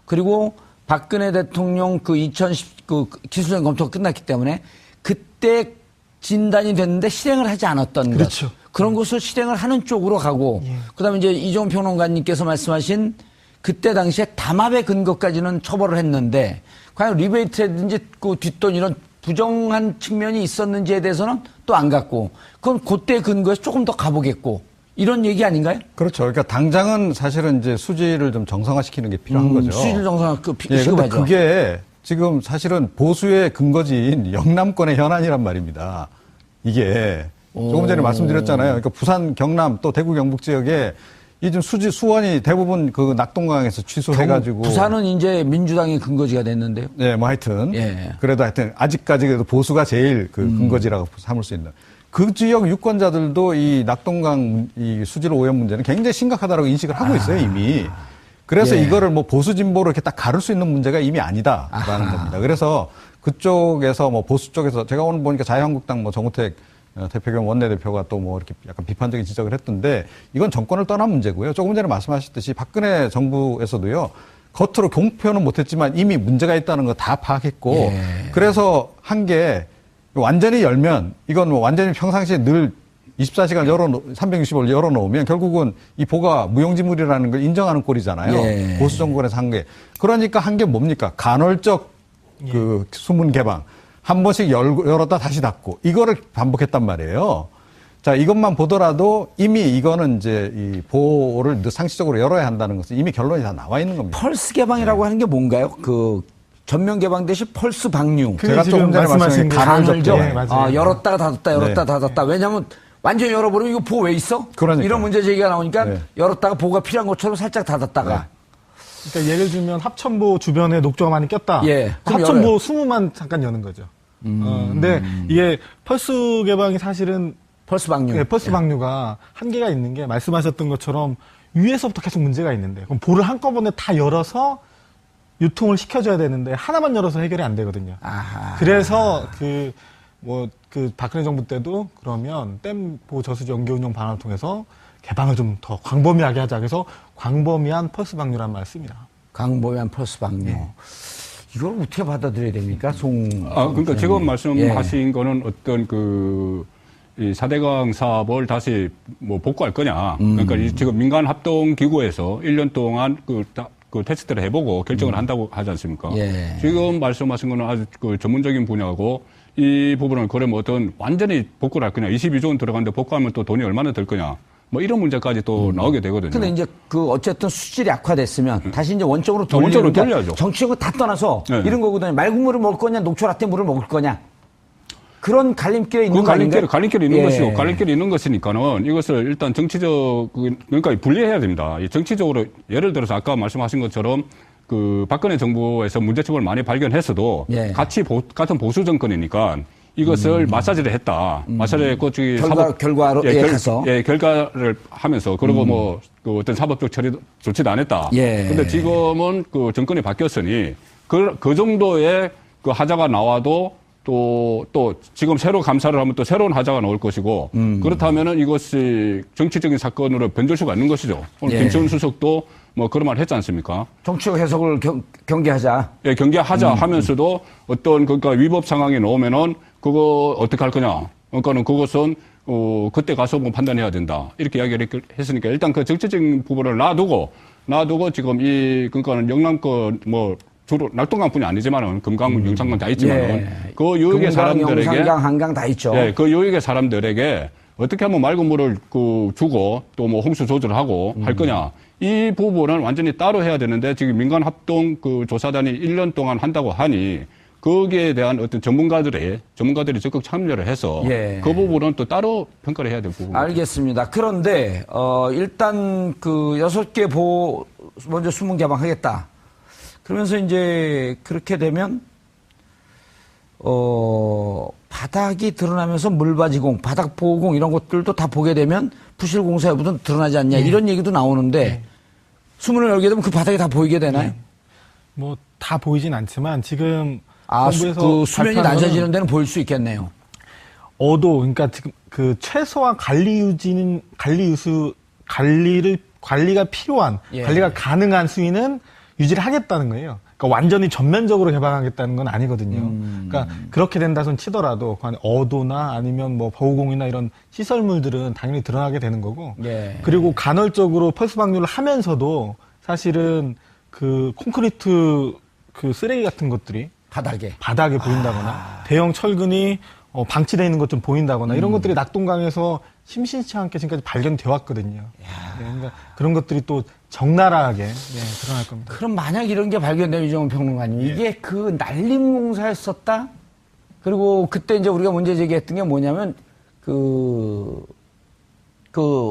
S1: 그리고 박근혜 대통령 그 기술적인 검토가 끝났기 때문에 그때 진단이 됐는데 실행을 하지 않았던
S4: 그렇죠.
S1: 것. 그런 것을 실행을 하는 쪽으로 가고
S4: 예.
S1: 그다음에 이제 이종훈 평론가님께서 말씀하신 그때 당시에 담합의 근거까지는 처벌을 했는데 과연 리베이트라든지 그 뒷돈 이런 부정한 측면이 있었는지에 대해서는 또 안 갔고 그건 그때 근거에서 조금 더 가보겠고 이런 얘기 아닌가요?
S5: 그렇죠. 그러니까 당장은 사실은 이제 수지를 좀 정상화시키는 게 필요한 거죠.
S1: 수질 정상화
S5: 예, 근데
S1: 시급하죠.
S5: 그게 지금 사실은 보수의 근거지인 영남권의 현안이란 말입니다. 이게 조금 전에 말씀드렸잖아요. 그러니까 부산, 경남 또 대구, 경북 지역에 이 좀 수원이 대부분 그 낙동강에서 취소해가지고
S1: 부산은 이제 민주당의 근거지가 됐는데요.
S5: 예, 뭐 하여튼
S1: 예.
S5: 그래도 하여튼 아직까지 그래도 보수가 제일 그 근거지라고 삼을 수 있는 그 지역 유권자들도 이 낙동강 이 수질 오염 문제는 굉장히 심각하다라고 인식을 하고 있어요 이미. 그래서
S1: 예.
S5: 이거를 뭐 보수 진보로 이렇게 딱 가를 수 있는 문제가 이미 아니다라는 겁니다. 그래서 그쪽에서 뭐 보수 쪽에서 제가 오늘 보니까 자유한국당 뭐 정우택 대표겸 원내대표가 또 뭐 이렇게 약간 비판적인 지적을 했던데 이건 정권을 떠난 문제고요. 조금 전에 말씀하셨듯이 박근혜 정부에서도요. 겉으로 공표는 못했지만 이미 문제가 있다는 거 다 파악했고
S1: 예.
S5: 그래서 한 게 완전히 열면 이건 뭐 완전히 평상시에 늘 24시간 365일 열어놓으면 결국은 이 보가 무용지물이라는 걸 인정하는 꼴이잖아요.
S1: 예.
S5: 보수 정권에서 한 게. 그러니까 한 게 뭡니까? 간헐적 그 수문 개방. 한 번씩 열었다 다시 닫고 이거를 반복했단 말이에요. 자, 이것만 보더라도 이미 이거는 이제 이 보호를 상시적으로 열어야 한다는 것은 이미 결론이 다 나와 있는 겁니다.
S1: 펄스 개방이라고 하는 게 뭔가요? 그 전면 개방 대신 펄스 방류.
S5: 제가 조금 전에 말씀하신
S1: 간헐적.
S4: 네, 맞아요.
S1: 열었다 닫았다 열었다
S5: 네.
S1: 닫았다. 왜냐하면 완전히 열어버리면 이거 보호 왜 있어?
S5: 그러니까요.
S1: 이런 문제 제기가 나오니까
S5: 네.
S1: 열었다가 보호가 필요한 것처럼 살짝 닫았다가.
S4: 그러니까 예를 들면 합천보 주변에 녹조가 많이 꼈다.
S1: 예, 그럼
S4: 합천보
S1: 열어요.
S4: 20만 잠깐 여는 거죠. 근데 이게 펄스 개방이 사실은
S1: 펄스 방류.
S4: 네, 펄스 방류가 한계가 있는 게 말씀하셨던 것처럼 위에서부터 계속 문제가 있는데 그럼 볼을 한꺼번에 다 열어서 유통을 시켜줘야 되는데 하나만 열어서 해결이 안 되거든요.
S1: 아하.
S4: 그래서 그 박근혜 정부 때도 그러면 댐 보호 저수지 연계 운영 방안을 통해서 개방을 좀 더 광범위하게 하자. 그래서 광범위한 펄스 방류란 말을 씁니다.
S1: 광범위한 펄스 방류. 이걸 어떻게 받아들여야 됩니까?
S3: 그러니까 지금 말씀하신 거는 어떤 이 4대강 사업을 다시 뭐 복구할 거냐. 그러니까 지금 민간 합동 기구에서 1년 동안 그 테스트를 해보고 결정을 한다고 하지 않습니까?
S1: 예.
S3: 지금 말씀하신 거는 아주 그 전문적인 분야고 이 부분은 그러면 어떤 완전히 복구를 할 거냐. 22조 원 들어가는데 복구하면 또 돈이 얼마나 들 거냐. 뭐 이런 문제까지 또 나오게 되거든요.
S1: 근데 이제 어쨌든 수질이 악화됐으면 다시 이제 원적으로
S3: 원적으로
S1: 돌리니까
S3: 돌려야죠.
S1: 정치적으로 다 떠나서
S3: 네.
S1: 이런 거거든요. 맑은 물을 먹을 거냐, 녹초라떼 물을 먹을 거냐. 그런 갈림길에 있는 거 아닌가요?
S3: 갈림길이 있는
S1: 예.
S3: 것이고, 갈림길이 있는 것이니까는 이것을 일단 그러니까 분리해야 됩니다. 정치적으로 예를 들어서 아까 말씀하신 것처럼 그 박근혜 정부에서 문제점을 많이 발견했어도
S1: 예.
S3: 같은 보수 정권이니까 이것을 마사지를 했다. 마사지를 했고,
S1: 결과로 가서.
S3: 결과를 하면서, 그리고 그 어떤 사법적 조치도 안 했다.
S1: 예.
S3: 근데 지금은 그 정권이 바뀌었으니, 그 정도의 그 하자가 나와도 또 지금 새로 감사를 하면 또 새로운 하자가 나올 것이고 그렇다면은 이것이 정치적인 사건으로 변질 수가 있는 것이죠. 오늘
S1: 예.
S3: 김치훈 수석도 뭐 그런 말 했지 않습니까?
S1: 정치적 해석을 경계하자.
S3: 예, 경계하자 하면서도 어떤 그러니까 위법 상황이 나오면은 그거 어떻게 할 거냐. 그러니까는 그것은 그때 가서 뭐 판단해야 된다. 이렇게 이야기를 했으니까 일단 그 정치적인 부분을 놔두고 지금 그러니까는 영남권 뭐 주로 낙동강뿐이 아니지만은 금강, 영창강 다 있지만은
S1: 예.
S3: 그 요역의 사람들에게
S1: 영산강, 한강 다 있죠.
S3: 예, 그 요역의 사람들에게 어떻게 하면 맑은 물을 주고 또 뭐 홍수 조절하고 할 거냐. 이 부분은 완전히 따로 해야 되는데 지금 민간 합동 그 조사단이 1년 동안 한다고 하니 거기에 대한 어떤 전문가들이 적극 참여를 해서
S1: 예.
S3: 그 부분은 또 따로 평가를 해야 될 부분.
S1: 알겠습니다. 그런데 일단 그 6개 보 먼저 수문 개방하겠다. 그러면서 이제 그렇게 되면 바닥이 드러나면서 물바지공, 바닥 보호공 이런 것들도 다 보게 되면 부실공사 여부도 드러나지 않냐 이런 얘기도 나오는데 수문을 열게 되면 그 바닥이 다 보이게 되나요?
S4: 뭐 다 보이진 않지만 지금
S1: 그 수면이 낮아지는 데는 보일 수 있겠네요.
S4: 그러니까 지금 그 최소한 관리가 필요한,
S1: 예.
S4: 관리가 가능한 수위는 유지를 하겠다는 거예요. 그러니까 완전히 전면적으로 개방하겠다는 건 아니거든요. 그러니까 그렇게 된다 손 치더라도 어도나 아니면 뭐 보호공이나 이런 시설물들은 당연히 드러나게 되는 거고.
S1: 예.
S4: 그리고 간헐적으로 펄스 방류를 하면서도 사실은 그 콘크리트 그 쓰레기 같은 것들이 바닥에 보인다거나 대형 철근이 방치되어 있는 것 좀 보인다거나 이런 것들이 낙동강에서 심심치 않게 지금까지 발견되어 왔거든요. 네, 그러니까 그런 것들이 또 적나라하게 드러날 겁니다.
S1: 그럼 만약 이런 게 발견되면 이정훈 평론가님 이게 그 난림공사였었다? 그리고 그때 이제 우리가 문제 제기했던 게 뭐냐면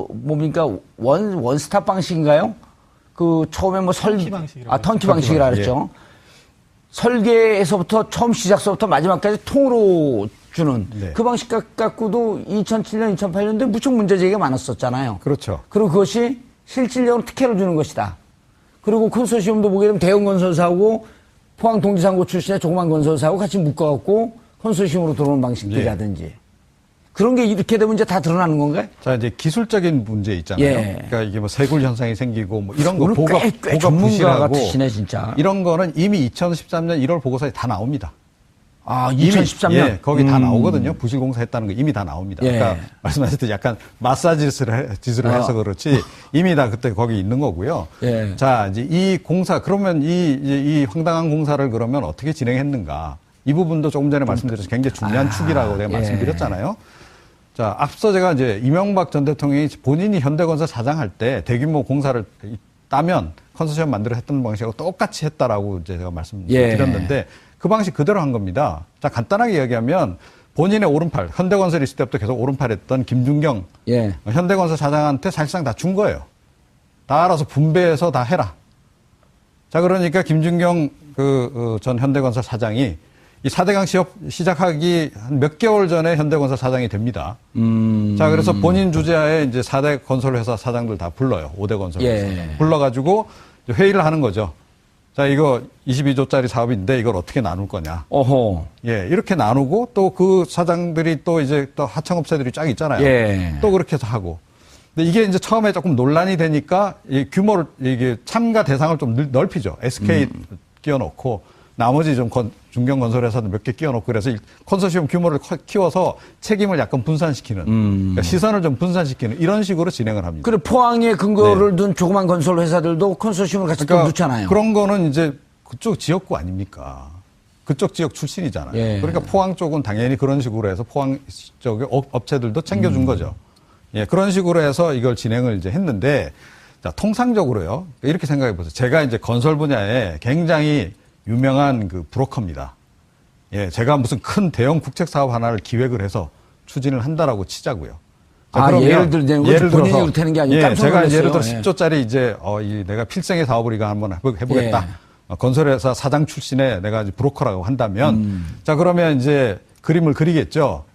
S1: 뭡니까 원스톱 방식인가요? 그 처음에 뭐 턴키 방식이라 그랬죠.
S5: 예.
S1: 설계에서부터 처음 시작서부터 마지막까지 통으로 주는
S5: 네.
S1: 그 방식 갖고도 2007년, 2008년도에 무척 문제 제기가 많았었잖아요.
S5: 그렇죠.
S1: 그리고 그것이 실질적으로 특혜를 주는 것이다. 그리고 컨소시엄도 보게 되면 대형 건설사하고 포항 동지상고 출신의 조그만 건설사하고 같이 묶어갖고 컨소시엄으로 들어오는 방식들이라든지 그런 게 이렇게 되면 이제 다 드러나는 건가요?
S5: 자, 이제 기술적인 문제 있잖아요.
S1: 예.
S5: 그러니까 이게 뭐 세굴 현상이 생기고 뭐 이런 거
S1: 오늘
S5: 보가
S1: 꽤 전문가
S5: 부실하고
S1: 같으시네 진짜.
S5: 이런 거는 이미 2013년 1월 보고서에 다 나옵니다.
S1: 2013년?
S5: 예, 거기 다 나오거든요. 부실공사 했다는 거 이미 다 나옵니다.
S1: 예.
S5: 그러니까 말씀하셨듯이 약간 마사지 짓을 해서 그렇지 이미 다 그때 거기 있는 거고요.
S1: 예.
S5: 자, 이제 이 공사, 그러면 이 황당한 공사를 그러면 어떻게 진행했는가. 이 부분도 조금 전에 말씀드렸죠. 굉장히 중요한 축이라고 내가 말씀드렸잖아요. 자, 앞서 제가 이제 이명박 전 대통령이 본인이 현대건설 사장할 때 대규모 공사를 따면 컨소시엄 만들어 했던 방식하고 똑같이 했다라고 이제 제가 말씀드렸는데 그 방식 그대로 한 겁니다. 자, 간단하게 이야기하면 본인의 오른팔, 현대건설 있을 때부터 계속 오른팔 했던 김준경 현대건설 사장한테 사실상 다 준 거예요. 다 알아서 분배해서 다 해라. 자, 그러니까 김준경 전 현대건설 사장이 이 4대강 시업 시작하기 한 몇 개월 전에 현대건설 사장이 됩니다. 자, 그래서 본인 주재하에 이제 4대 건설회사 사장들 다 불러요. 5대 건설회사. 불러가지고 회의를 하는 거죠. 자, 이거 22조짜리 사업인데 이걸 어떻게 나눌 거냐.
S1: 어허.
S5: 예, 이렇게 나누고 또 그 사장들이 또 이제 또 하청업체들이 쫙 있잖아요.
S1: 예.
S5: 또 그렇게 해서 하고. 근데 이게 이제 처음에 조금 논란이 되니까 이 규모를, 이게 참가 대상을 좀 넓히죠. SK 끼워놓고 나머지 좀 중견건설회사도 몇 개 끼워놓고 그래서 컨소시엄 규모를 키워서 책임을 약간 분산시키는 그러니까 시선을 좀 분산시키는 이런 식으로 진행을 합니다.
S1: 그리고 포항에 근거를 둔 조그만 건설 회사들도 컨소시엄을 같이 또 넣잖아요.
S5: 그런 거는 이제 그쪽 지역구 아닙니까? 그쪽 지역 출신이잖아요. 그러니까 포항 쪽은 당연히 그런 식으로 해서 포항 쪽의 업체들도 챙겨준 거죠. 예, 그런 식으로 해서 이걸 진행을 이제 했는데 자, 통상적으로요. 이렇게 생각해 보세요. 제가 이제 건설 분야에 굉장히 유명한 그 브로커입니다. 예, 제가 무슨 큰 대형 국책 사업 하나를 기획을 해서 추진을 한다라고 치자고요. 자, 그러면
S1: 예를 들어서 본인이 되는 게 아니고
S5: 제가 예를 들어 10조짜리 이제 내가 필생의 사업을 이거 한번 해보겠다. 건설회사 사장 출신의 내가 이제 브로커라고 한다면 자, 그러면 이제 그림을 그리겠죠.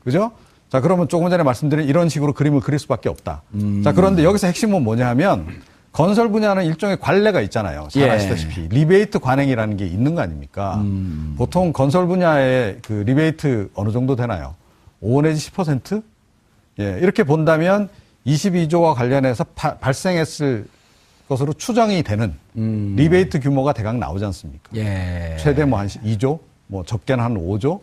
S5: 그죠? 자, 그러면 조금 전에 말씀드린 이런 식으로 그림을 그릴 수밖에 없다. 자, 그런데 여기서 핵심은 뭐냐 하면 건설 분야는 일종의 관례가 있잖아요. 잘 아시다시피 리베이트 관행이라는 게 있는 거 아닙니까? 보통 건설 분야의 그 리베이트 어느 정도 되나요? 5 내지 10%? 예, 이렇게 본다면 22조와 관련해서 발생했을 것으로 추정이 되는 리베이트 규모가 대강 나오지 않습니까?
S1: 예.
S5: 최대 뭐 한 2조, 뭐 적게는 한 5조,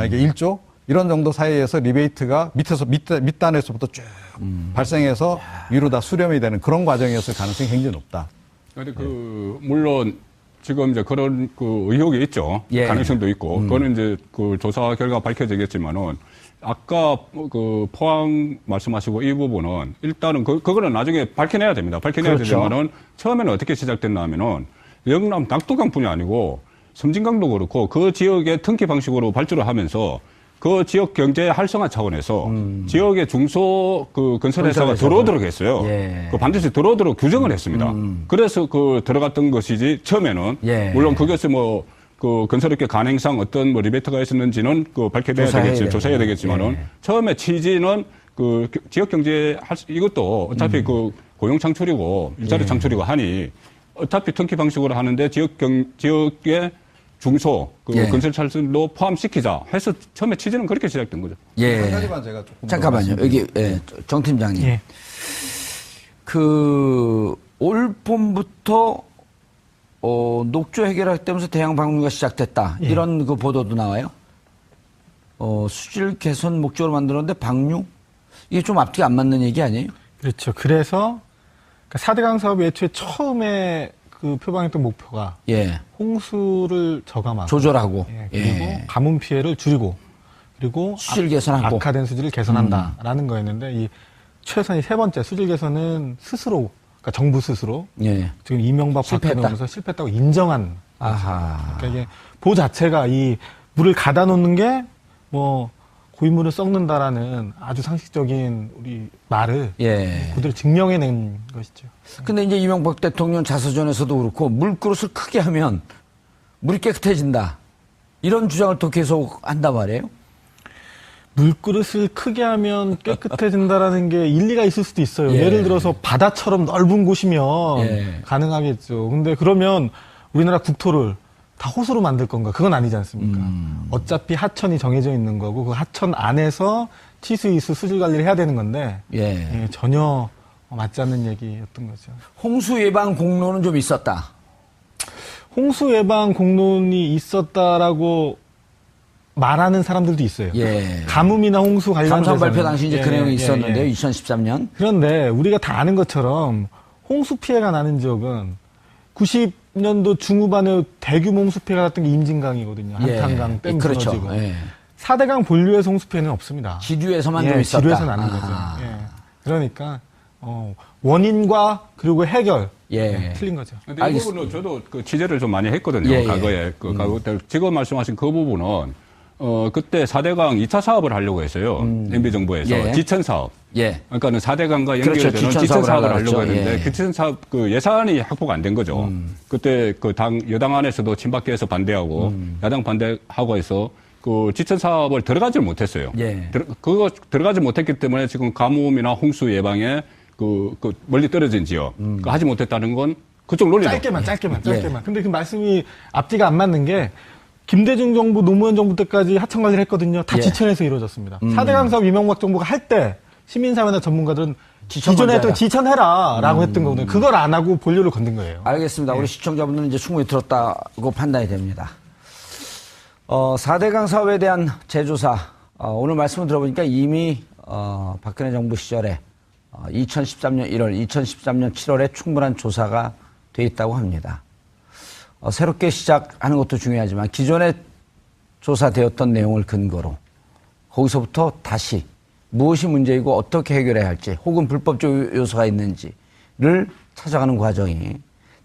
S5: 이게 1조 이런 정도 사이에서 리베이트가 밑단에서부터 쭉 발생해서 위로 다 수렴이 되는 그런 과정이었을 가능성이 굉장히 높다.
S3: 근데 물론 지금 이제 그런 의혹이 있죠.
S1: 예.
S3: 가능성도 있고. 그거는 이제 조사 결과 밝혀지겠지만은 아까 포항 말씀하시고 이 부분은 일단은 그거는 나중에 밝혀내야 됩니다. 밝혀내야
S1: 그렇죠.
S3: 되지만은 처음에는 어떻게 시작됐나 하면은 영남 낙동강뿐이 아니고 섬진강도 그렇고 그 지역의 등기 방식으로 발주를 하면서 그 지역 경제 활성화 차원에서 지역의 중소 건설회사가 들어오도록 했어요.
S1: 예.
S3: 반드시 들어오도록 규정을 했습니다. 그래서 들어갔던 것이지 처음에는
S1: 예.
S3: 물론 그것이 건설업계 간행상 어떤 리베이트가 있었는지는 밝혀내야 되겠지, 조사해야 되겠지만은 처음에 취지는 지역 경제 이것도 어차피 고용 창출이고 일자리 창출이고 하니 어차피 등기 방식으로 하는데 지역의 중소 건설 차들도 포함시키자 해서 처음에 취지는 그렇게 시작된 거죠.
S1: 예.
S5: 한 가지만 제가 조금
S1: 잠깐만요. 여기 정 팀장님.
S4: 예.
S1: 올 봄부터 녹조 해결하면서 대양 방류가 시작됐다.
S4: 예.
S1: 이런 보도도 나와요. 수질 개선 목적으로 만들었는데 방류? 이게 좀 앞뒤가 안 맞는 얘기 아니에요?
S4: 그렇죠. 그래서 4대강 사업이 애초에 처음에 표방했던 목표가
S1: 예.
S4: 홍수를 저감하고
S1: 조절하고.
S4: 예, 그리고 가뭄 피해를 줄이고 그리고
S1: 수질 개선하고.
S4: 악화된 수질을 개선한다라는 거였는데 이 최선이 세 번째 수질 개선은 스스로 그러니까 정부 스스로
S1: 예.
S4: 지금 이명박
S1: 실패했다.
S4: 박근혜면서 실패했다고 인정한
S1: 아하.
S4: 그러니까 이게 자체가 이 물을 가다 놓는 게 고인물을 썩는다라는 아주 상식적인 우리 말을
S1: 예.
S4: 그대로 증명해낸 것이죠.
S1: 근데 이제 이명박 대통령 자서전에서도 그렇고 물그릇을 크게 하면 물이 깨끗해진다. 이런 주장을 또 계속 한단 말이에요.
S4: 물그릇을 크게 하면 깨끗해진다라는 게 일리가 있을 수도 있어요.
S1: 예.
S4: 예를 들어서 바다처럼 넓은 곳이면
S1: 예.
S4: 가능하겠죠. 근데 그러면 우리나라 국토를 다 호수로 만들 건가? 그건 아니지 않습니까? 어차피 하천이 정해져 있는 거고 그 하천 안에서 치수, 이수, 수질 관리를 해야 되는 건데
S1: 예.
S4: 전혀 맞지 않는 얘기였던 거죠.
S1: 홍수 예방 공로는 좀 있었다.
S4: 홍수 예방 공론이 있었다라고 말하는 사람들도 있어요.
S1: 예.
S4: 가뭄이나 홍수 관련해서
S1: 감사원 발표 당시 이제 그 내용이 있었는데요.
S4: 예.
S1: 2013년.
S4: 그런데 우리가 다 아는 것처럼 홍수 피해가 나는 지역은 90년도 중후반에 대규모 홍수 피해가 났던 게 임진강이거든요. 한탄강 댐
S1: 그렇죠.
S4: 무너지고.
S1: 예.
S4: 4대강 본류에서 홍수 피해는 없습니다.
S1: 지류에서만 좀 있었다.
S4: 지류에서 나는 거죠. 예. 그러니까 원인과 그리고 해결 틀린 거죠.
S3: 근데 이 부분은 저도 취재를 좀 많이 했거든요.
S1: 예, 예.
S3: 과거에. 지금 말씀하신 그 부분은 그때 4대강 2차 사업을 하려고 했어요. MB정부에서.
S1: 예.
S3: 지천 사업.
S1: 예.
S3: 그러니까는 4대강과
S1: 그렇죠.
S3: 연결되는
S1: 지천
S3: 지천
S1: 사업을
S3: 사업을 하려고
S1: 하려고
S3: 했는데
S1: 했죠.
S3: 그 지천 사업 예산이 확보가 안 된 거죠. 그때 여당 안에서도 친박계에서 반대하고 야당 반대하고 해서 지천 사업을 들어가질 못했어요.
S1: 예.
S3: 그거 들어가지 못했기 때문에 지금 가뭄이나 홍수 예방에 멀리 떨어진 지역 하지 못했다는 건 그쪽 논리죠.
S4: 짧게만.
S1: 예.
S4: 근데 그 말씀이 앞뒤가 안 맞는 게 김대중 정부, 노무현 정부 때까지 하천 관리를 했거든요. 다
S1: 예.
S4: 지천에서 이루어졌습니다. 4대강 사업 이명박 정부가 할 때 시민사회나 전문가들은
S1: 지천
S4: 기존에
S1: 먼저
S4: 했던 지천해라라고 했던 거거든요. 그걸 안 하고 본류를 건든 거예요.
S1: 알겠습니다. 우리 시청자분들은 이제 충분히 들었다고 판단이 됩니다. 4대강 사업에 대한 재조사. 오늘 말씀을 들어보니까 이미 박근혜 정부 시절에 2013년 1월, 2013년 7월에 충분한 조사가 돼 있다고 합니다. 새롭게 시작하는 것도 중요하지만 기존에 조사되었던 내용을 근거로 거기서부터 다시 무엇이 문제이고 어떻게 해결해야 할지 혹은 불법적 요소가 있는지를 찾아가는 과정이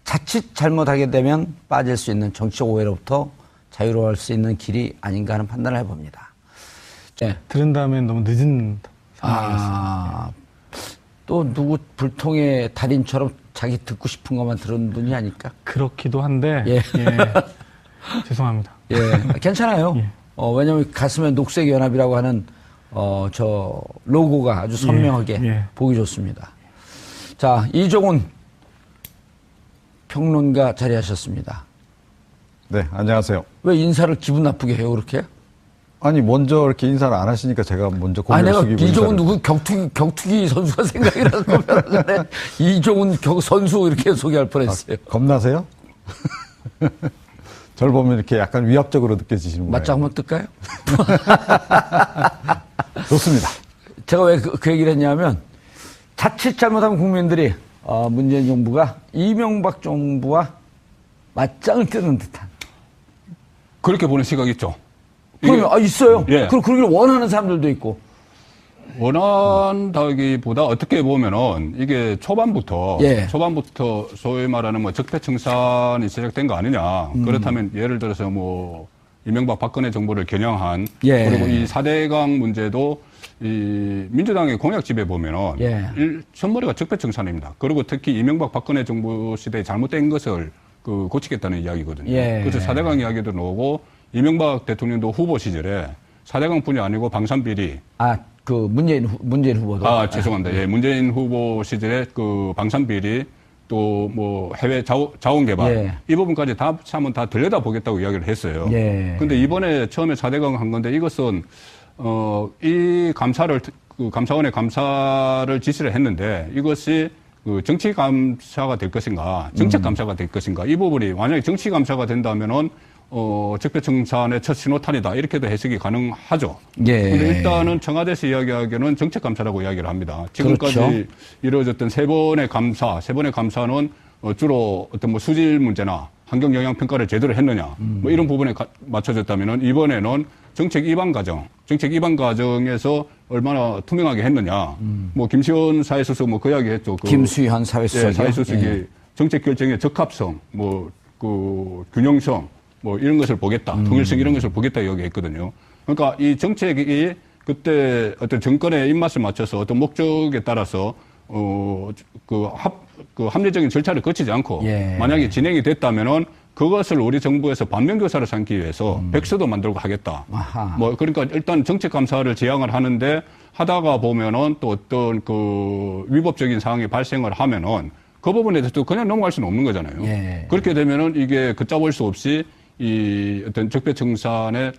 S1: 자칫 잘못하게 되면 빠질 수 있는 정치적 오해로부터 자유로울 수 있는 길이 아닌가 하는 판단을 해봅니다. 네.
S4: 들은 다음엔 너무 늦은 상황이었어요.
S1: 또 누구 불통의 달인처럼 자기 듣고 싶은 것만 들은 분이 아닐까?
S4: 그렇기도 한데
S1: 예.
S4: 죄송합니다.
S1: 예, 괜찮아요.
S4: 예.
S1: 왜냐하면 가슴에 녹색연합이라고 하는 저 로고가 아주 선명하게
S4: 예.
S1: 보기 좋습니다. 자, 이종훈 평론가 자리하셨습니다.
S5: 네, 안녕하세요.
S1: 왜 인사를 기분 나쁘게 해요, 그렇게?
S5: 아니, 먼저 이렇게 인사를 안 하시니까 제가 먼저 고개를
S1: 내가
S5: 숙이고
S1: 이종훈 누구 격투기 선수가 생각이 나서 전에 이종훈 선수 이렇게 소개할 뻔했어요.
S5: 겁나세요? 저를 보면 이렇게 약간 위압적으로 느껴지시는 거예요.
S1: 맞짱 한번 뜰까요?
S5: 좋습니다.
S1: 제가 왜 그 얘기를 했냐면 자칫 잘못하면 국민들이 문재인 정부가 이명박 정부와 맞짱을 뜨는 듯한.
S3: 그렇게 보는 시각이 있죠.
S1: 그러면 있어요.
S3: 예.
S1: 그러길 원하는 사람들도 있고.
S3: 원한다기보다 어떻게 보면은 이게 초반부터 소위 말하는 뭐 적폐청산이 시작된 거 아니냐. 그렇다면 예를 들어서 뭐 이명박 박근혜 정부를 겨냥한 그리고 이 4대강 문제도 이 민주당의 공약집에 보면은 첫머리가 적폐청산입니다. 그리고 특히 이명박 박근혜 정부 시대에 잘못된 것을 고치겠다는 이야기거든요. 그래서 4대강 이야기도 나오고 이명박 대통령도 후보 시절에 4대강뿐이 아니고 방산비리.
S1: 문재인 후보도.
S3: 죄송합니다. 예, 문재인 후보 시절에 방산비리 또 뭐 해외 자원 개발 이 부분까지 다 한번 다 들여다 보겠다고 이야기를 했어요. 근데 이번에 처음에 4대강 한 건데 이것은 이 감사원의 감사를 지시를 했는데 이것이 정치 감사가 될 것인가, 정책 감사가 될 것인가 이 부분이 만약에 정치 감사가 된다면은 적폐청산의 첫 신호탄이다. 이렇게도 해석이 가능하죠. 그런데 일단은 청와대에서 이야기하기에는 정책감사라고 이야기를 합니다. 지금까지 이루어졌던 세 번의 감사는 주로 어떤 뭐 수질 문제나 환경 영향 평가를 제대로 했느냐, 뭐 이런 부분에 맞춰졌다면은 이번에는 정책 입안 과정에서 얼마나 투명하게 했느냐. 뭐 김시원 사회수석 뭐 그 이야기 했죠.
S1: 김수현 사회수석이요?
S3: 사회수석이 정책 결정의 적합성, 균형성, 이런 것을 보겠다. 통일성 이런 것을 보겠다 이야기했거든요. 그러니까 이 정책이 그때 어떤 정권의 입맛을 맞춰서 어떤 목적에 따라서 합리적인 절차를 거치지 않고 만약에 진행이 됐다면은 그것을 우리 정부에서 반면교사를 삼기 위해서 백서도 만들고 하겠다. 그러니까 일단 정책 감사를 지향을 하는데 하다가 보면은 또 어떤 위법적인 사항이 발생을 하면은 그 부분에 대해서 그냥 넘어갈 수는 없는 거잖아요. 그렇게 되면은 이게 걷잡을 수 없이 이 어떤 적폐청산의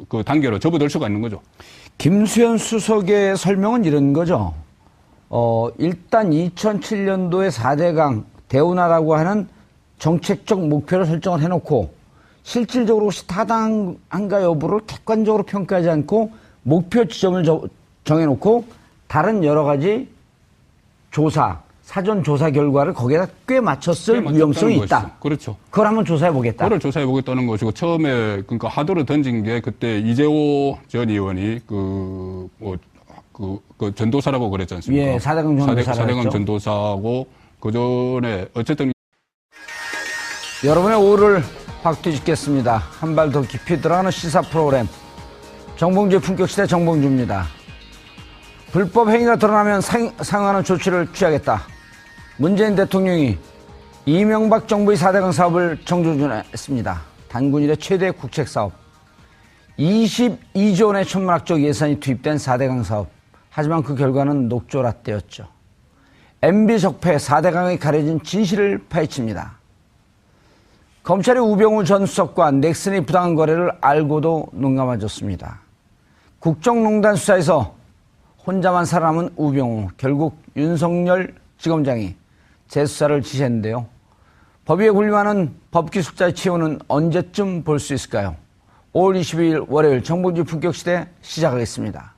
S3: 그 단계로 접어들 수가 있는 거죠.
S1: 김수현 수석의 설명은 이런 거죠. 일단 2007년도에 4대강 대운하라고 하는 정책적 목표를 설정을 해놓고 실질적으로 혹시 타당한가 여부를 객관적으로 평가하지 않고 목표 지점을 정해놓고 다른 여러 가지 사전 조사 결과를 거기에다 꽤 맞췄을 위험성이 있다.
S3: 것이죠. 그렇죠.
S1: 그걸 한번 조사해 보겠다.
S3: 그걸 조사해 보겠다는 것이고 처음에 그러니까 하도를 던진 게 그때 이재호 전 의원이 전도사라고 그랬지 않습니까? 4대강 전도사고 그 전에 어쨌든
S1: 여러분의 오를 박뒤짓겠습니다. 한 발 더 깊이 들어가는 시사 프로그램 정봉주의 품격시대 정봉주입니다. 불법 행위가 드러나면 상응하는 조치를 취하겠다. 문재인 대통령이 이명박 정부의 4대강 사업을 정주준했습니다. 단군 이래 최대 국책사업. 22조 원의 천문학적 예산이 투입된 4대강 사업. 하지만 그 결과는 녹조라떼였죠. MB 적폐 4대강에 가려진 진실을 파헤칩니다. 검찰이 우병우 전 수석과 넥슨의 부당한 거래를 알고도 눈 감아줬습니다. 국정농단 수사에서 혼자만 살아남은 우병우. 결국 윤석열 지검장이 재수사를 지시했는데요. 법위에 군림하는 법기숙자의 치우는 언제쯤 볼 수 있을까요? 5월 22일 월요일 정봉주 품격시대 시작하겠습니다.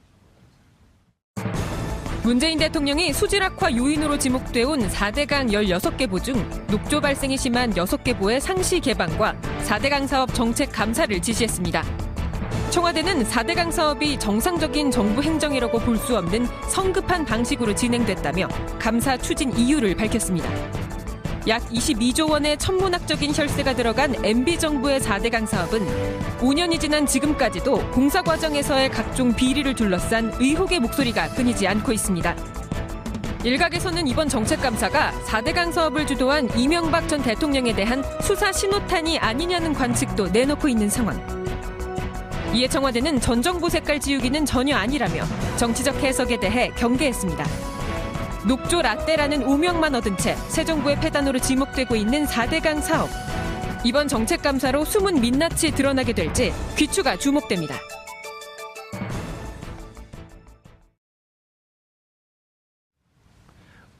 S2: 문재인 대통령이 수질 악화 요인으로 지목돼 온 4대강 16개 중 녹조 발생이 심한 6개 보의 상시 개방과 4대강 사업 정책 감사를 지시했습니다. 청와대는 4대강 사업이 정상적인 정부 행정이라고 볼 수 없는 성급한 방식으로 진행됐다며 감사 추진 이유를 밝혔습니다. 약 22조 원의 천문학적인 혈세가 들어간 MB정부의 4대강 사업은 5년이 지난 지금까지도 공사 과정에서의 각종 비리를 둘러싼 의혹의 목소리가 끊이지 않고 있습니다. 일각에서는 이번 정책감사가 4대강 사업을 주도한 이명박 전 대통령에 대한 수사 신호탄이 아니냐는 관측도 내놓고 있는 상황. 이에 청와대는 전 정부 색깔 지우기는 전혀 아니라며 정치적 해석에 대해 경계했습니다. 녹조 라떼라는 우명만 얻은 채 새 정부의 폐단으로 지목되고 있는 4대강 사업. 이번 정책 감사로 숨은 민낯이 드러나게 될지 귀추가 주목됩니다.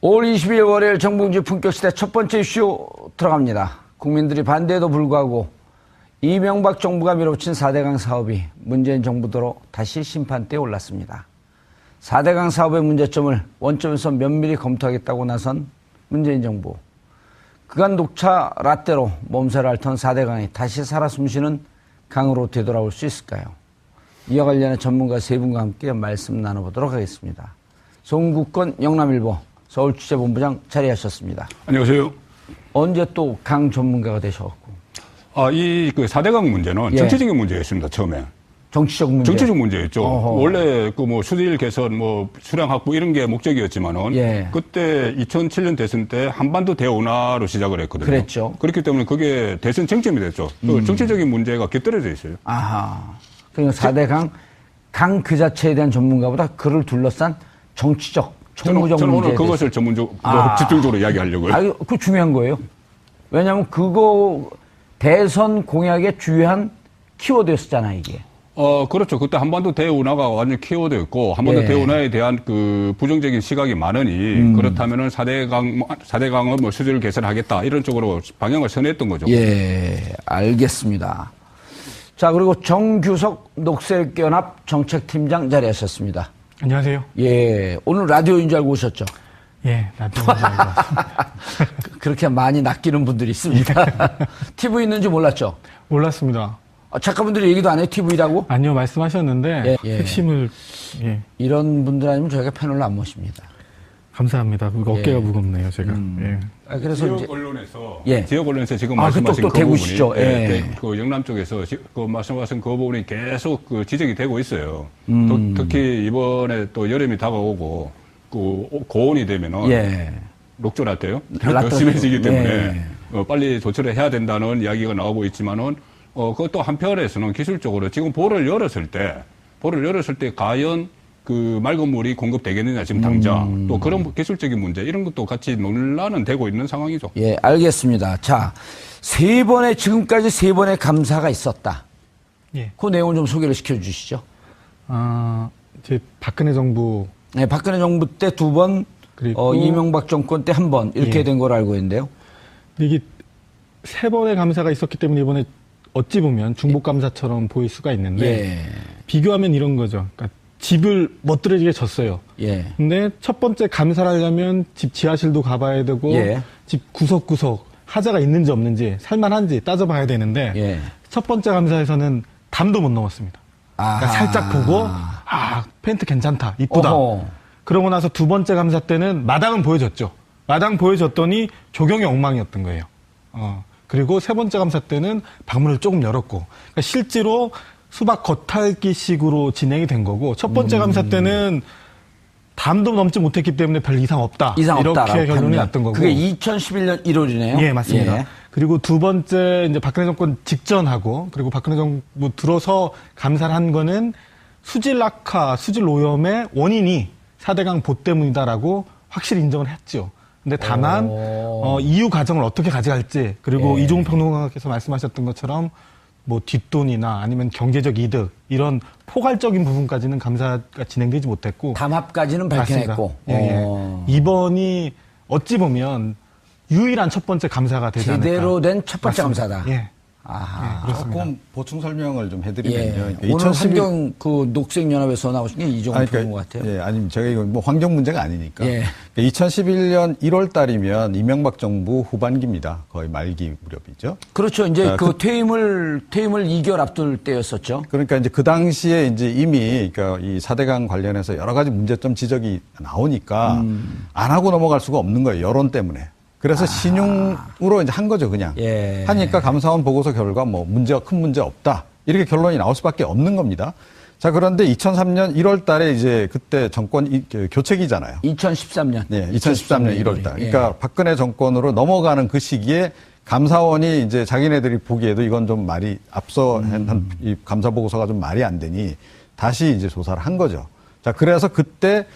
S1: 올 22일 월요일 정봉주 품격시대 첫 번째 이슈 들어갑니다. 국민들이 반대에도 불구하고 이명박 정부가 밀어붙인 4대강 사업이 문재인 정부대로 다시 심판대에 올랐습니다. 4대강 사업의 문제점을 원점에서 면밀히 검토하겠다고 나선 문재인 정부. 그간 녹차 라떼로 몸살을 앓던 4대강이 다시 살아 숨쉬는 강으로 되돌아올 수 있을까요? 이와 관련해 전문가 세 분과 함께 말씀 나눠보도록 하겠습니다. 송국건 영남일보 서울취재본부장 자리하셨습니다.
S3: 안녕하세요.
S1: 언제 또 강 전문가가 되셔갖고?
S3: 이 4대강 문제는
S1: 예.
S3: 정치적인 문제였습니다, 처음에.
S1: 정치적 문제?
S3: 정치적 문제였죠.
S1: 어허.
S3: 원래 수질 개선, 수량 확보 이런 게 목적이었지만은
S1: 예.
S3: 그때 2007년 대선 때 한반도 대운하로 시작을 했거든요.
S1: 그랬죠.
S3: 그렇기 때문에 그게 대선 쟁점이 됐죠. 그 정치적인 문제가 곁들여져 있어요.
S1: 아하. 그러니까 4대강 강 그 자체에 대한 전문가보다 그를 둘러싼 정치적, 총무적
S3: 저는
S1: 문제에
S3: 오늘 그것을 집중적으로 이야기하려고요.
S1: 그거 중요한 거예요. 왜냐하면 그거 대선 공약의 주요한 키워드였었잖아, 이게.
S3: 그렇죠. 그때 한반도 대운하가 완전 키워드였고, 한반도
S1: 예.
S3: 대운하에 대한 그 부정적인 시각이 많으니, 그렇다면은 4대강은 수질 개선하겠다, 이런 쪽으로 방향을 선회했던 거죠.
S1: 예, 알겠습니다. 자, 그리고 정규석 녹색연합 정책팀장 자리하셨습니다.
S4: 안녕하세요.
S1: 예, 오늘 라디오인 줄 알고 오셨죠?
S4: 예, 라디오 알고 왔습니다.
S1: 그렇게 많이 낚이는 분들이 있습니다. TV 있는지 몰랐죠?
S4: 몰랐습니다.
S1: 작가분들이 얘기도 안 해요, TV라고?
S4: 아니요, 말씀하셨는데
S1: 예.
S4: 핵심을
S1: 이런 분들 아니면 저희가 패널로 안 모십니다.
S4: 감사합니다. 어깨가
S1: 예.
S4: 무겁네요, 제가. 예.
S1: 그래서 이제
S3: 지역 언론에서 지금
S1: 그
S3: 말씀하신
S1: 또
S3: 그
S1: 대구시죠.
S3: 부분이,
S1: 예.
S3: 그 영남 쪽에서 그 말씀하신 그 부분이 계속 그 지적이 되고 있어요. 특히 이번에 또 여름이 다가오고, 고온이 되면은.
S1: 예.
S3: 녹조라떼요?
S1: 라떼.
S3: 심해지기 때문에
S1: 예.
S3: 빨리 조치를 해야 된다는 이야기가 나오고 있지만은 그것도 한편에서는 기술적으로 지금 볼을 열었을 때 과연 그 맑은 물이 공급되겠느냐 지금 당장 또 그런 기술적인 문제 이런 것도 같이 논란은 되고 있는 상황이죠.
S1: 예, 알겠습니다. 자, 지금까지 세 번의 감사가 있었다.
S4: 예.
S1: 그 내용을 좀 소개를 시켜주시죠.
S4: 이제 박근혜 정부.
S1: 네, 박근혜 정부 때 2번,
S4: 그리고
S1: 이명박 정권 때 1번 이렇게
S4: 예.
S1: 된 걸 알고 있는데요.
S4: 이게 3번의 감사가 있었기 때문에 이번에 어찌 보면 중복감사처럼 보일 수가 있는데
S1: 예.
S4: 비교하면 이런 거죠. 그러니까 집을 멋들어지게 졌어요.
S1: 예.
S4: 근데 첫 번째 감사를 하려면 집 지하실도 가봐야 되고
S1: 예.
S4: 집 구석구석 하자가 있는지 없는지 살만한지 따져봐야 되는데
S1: 예.
S4: 첫 번째 감사에서는 담도 못 넘었습니다. 그러니까
S1: 아하.
S4: 살짝 보고 펜트 괜찮다, 이쁘다.
S1: 어허.
S4: 그러고 나서 2번째 감사 때는 마당은 보여줬죠. 마당 보여줬더니 조경이 엉망이었던 거예요. 그리고 3번째 감사 때는 방문을 조금 열었고, 그러니까 실제로 수박 겉핥기식으로 진행이 된 거고, 첫 번째 감사 때는 담도 넘지 못했기 때문에 별 이상 없다. 이렇게 결론이 났던 거고.
S1: 그게 2011년 1월이네요.
S4: 예, 맞습니다.
S1: 예.
S4: 그리고 2번째 이제 박근혜 정권 직전하고 그리고 박근혜 정부 들어서 감사를 한 거는 수질 악화, 수질 오염의 원인이 4대강 보 때문이다라고 확실히 인정을 했죠. 근데 다만 이후 과정을 어떻게 가져갈지 그리고
S1: 예.
S4: 이종훈 평론가께서 말씀하셨던 것처럼 뭐 뒷돈이나 아니면 경제적 이득 이런 포괄적인 부분까지는 감사가 진행되지 못했고
S1: 담합까지는 밝혀냈고.
S4: 예. 이번이 어찌 보면 유일한 첫 번째 감사가 되지 않을까.
S1: 제대로 된 첫 번째
S4: 맞습니다.
S1: 감사다.
S4: 예.
S1: 아하.
S4: 그렇습니다.
S5: 조금 보충 설명을 좀
S1: 예.
S5: 해드리면요.
S1: 오늘 환경 녹색연합에서 나오신 게 이종훈 평론가 같아요.
S5: 예, 아니, 제가 이거 뭐 환경 문제가 아니니까.
S1: 예.
S5: 2011년 1월 달이면 이명박 정부 후반기입니다. 거의 말기 무렵이죠.
S1: 그렇죠. 이제 퇴임을 2개월 앞둘 때였었죠.
S5: 그러니까 이제 그 당시에 이제 이미 그러니까 이 4대강 관련해서 여러 가지 문제점 지적이 나오니까 안 하고 넘어갈 수가 없는 거예요. 여론 때문에. 그래서 신용으로 이제 한 거죠, 그냥.
S1: 예.
S5: 하니까 감사원 보고서 결과 뭐 큰 문제 없다. 이렇게 결론이 나올 수밖에 없는 겁니다. 자, 그런데 2003년 1월 달에 이제 그때 정권 교체기잖아요.
S1: 2013년.
S5: 네, 2013년 1월 달.
S1: 예.
S5: 그러니까 박근혜 정권으로 넘어가는 그 시기에 감사원이 이제 자기네들이 보기에도 이건 좀 말이 앞서 한 이 감사 보고서가 좀 말이 안 되니 다시 이제 조사를 한 거죠. 자, 그래서 그때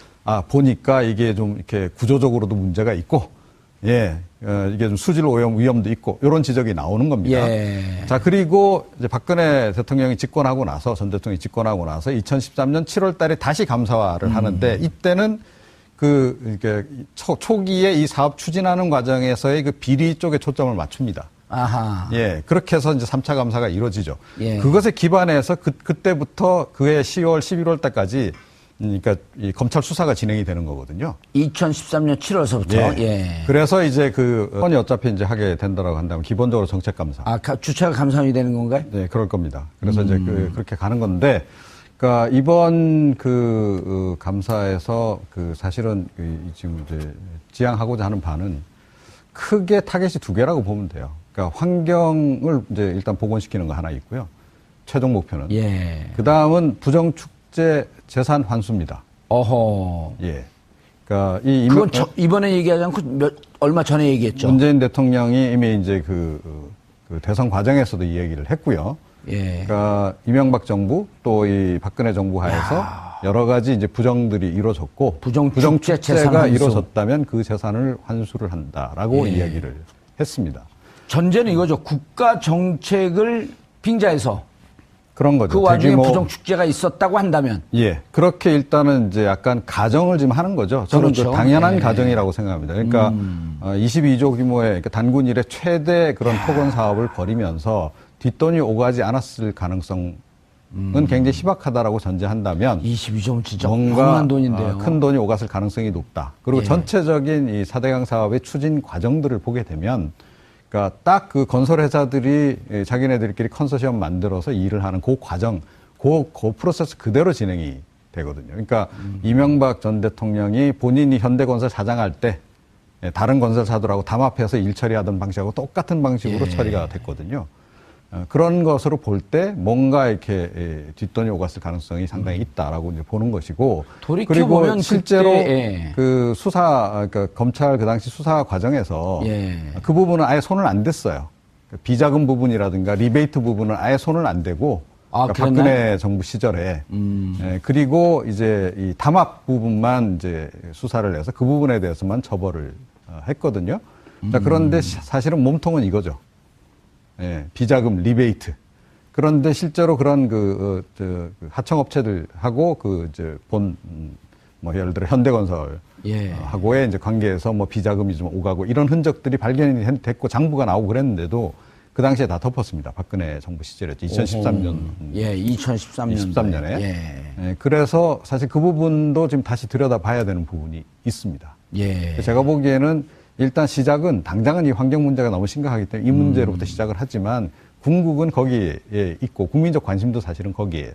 S5: 보니까 이게 좀 이렇게 구조적으로도 문제가 있고, 예, 이게 좀 수질 오염 위험도 있고, 이런 지적이 나오는 겁니다.
S1: 예.
S5: 자, 그리고 이제 박근혜 대통령이 집권하고 나서, 전 대통령이 집권하고 나서 2013년 7월 달에 다시 감사를 하는데, 이때는 이렇게 초기에 이 사업 추진하는 과정에서의 그 비리 쪽에 초점을 맞춥니다.
S1: 아하.
S5: 예, 그렇게 해서 이제 3차 감사가 이루어지죠.
S1: 예.
S5: 그것에 기반해서 그때부터 그해 10월, 11월 달까지 그러니까 이 검찰 수사가 진행이 되는 거거든요.
S1: 2013년 7월서부터. 예.
S5: 그래서 이제 건이 어차피 이제 하게 된다라고 한다면 기본적으로 정책 감사.
S1: 주체가 감사원이 되는 건가요?
S5: 네, 그럴 겁니다. 그래서 이제 그렇게 가는 건데, 그러니까 이번 감사에서 사실은 지금 이제 지향하고자 하는 바는 크게 타겟이 두 개라고 보면 돼요. 그러니까 환경을 이제 일단 복원시키는 거 하나 있고요. 최종 목표는.
S1: 예.
S5: 그 다음은 부정축제 재산 환수입니다.
S1: 어허.
S5: 예. 그러니까
S1: 그건 이번에 얘기하지 않고 얼마 전에 얘기했죠.
S5: 문재인 대통령이 이미 이제 그 대선 과정에서도 이 얘기를 했고요.
S1: 예.
S5: 그러니까 이명박 정부 또 이 박근혜 정부 하에서 여러 가지 이제 부정들이 이루어졌고 부정축제가 이루어졌다면 그 재산을 환수를 한다라고 이야기를 했습니다.
S1: 전제는 이거죠. 국가 정책을 빙자해서
S5: 그런 거죠.
S1: 그 와중에 부정축제가 있었다고 한다면.
S5: 예. 그렇게 일단은 이제 약간 가정을 지금 하는 거죠. 저는
S1: 그렇죠.
S5: 당연한 가정이라고 생각합니다. 그러니까 22조 규모의 그러니까 단군 이래 최대 그런 토건 사업을 벌이면서 뒷돈이 오가지 않았을 가능성은 굉장히 희박하다라고 전제한다면
S1: 22조면 진짜
S5: 뭔가
S1: 엄청난 돈인데요.
S5: 큰 돈이 오갔을 가능성이 높다. 그리고 전체적인 이 4대강 사업의 추진 과정들을 보게 되면 그러니까 딱 그 건설회사들이 자기네들끼리 컨소시엄 만들어서 일을 하는 그 과정, 그 프로세스 그대로 진행이 되거든요. 그러니까 이명박 전 대통령이 본인이 현대건설 사장할 때 다른 건설사들하고 담합해서 일 처리하던 방식하고 똑같은 방식으로 처리가 됐거든요. 그런 것으로 볼 때 뭔가 이렇게 뒷돈이 오갔을 가능성이 상당히 있다라고 이제 보는 것이고, 그리고 실제로 그 그러니까 검찰 그 당시 수사 과정에서 그 부분은 아예 손을 안 댔어요. 비자금 부분이라든가 리베이트 부분은 아예 손을 안 대고 그러니까 박근혜 정부 시절에 그리고 이제 이 담합 부분만 이제 수사를 해서 그 부분에 대해서만 처벌을 했거든요. 자, 그런데 사실은 몸통은 이거죠. 예, 비자금 리베이트. 그런데 실제로 그런 하청업체들하고 예를 들어 현대건설하고의 이제 관계에서 비자금이 좀 오가고 이런 흔적들이 발견이 됐고 장부가 나오고 그랬는데도 그 당시에 다 덮었습니다. 박근혜 정부 시절이었죠. 2013년.
S1: 예, 2013년에.
S5: 예, 그래서 사실 그 부분도 지금 다시 들여다봐야 되는 부분이 있습니다.
S1: 예.
S5: 제가 보기에는 일단 시작은 당장은 이 환경 문제가 너무 심각하기 때문에 이 문제로부터 시작을 하지만 궁극은 거기에 있고 국민적 관심도 사실은 거기에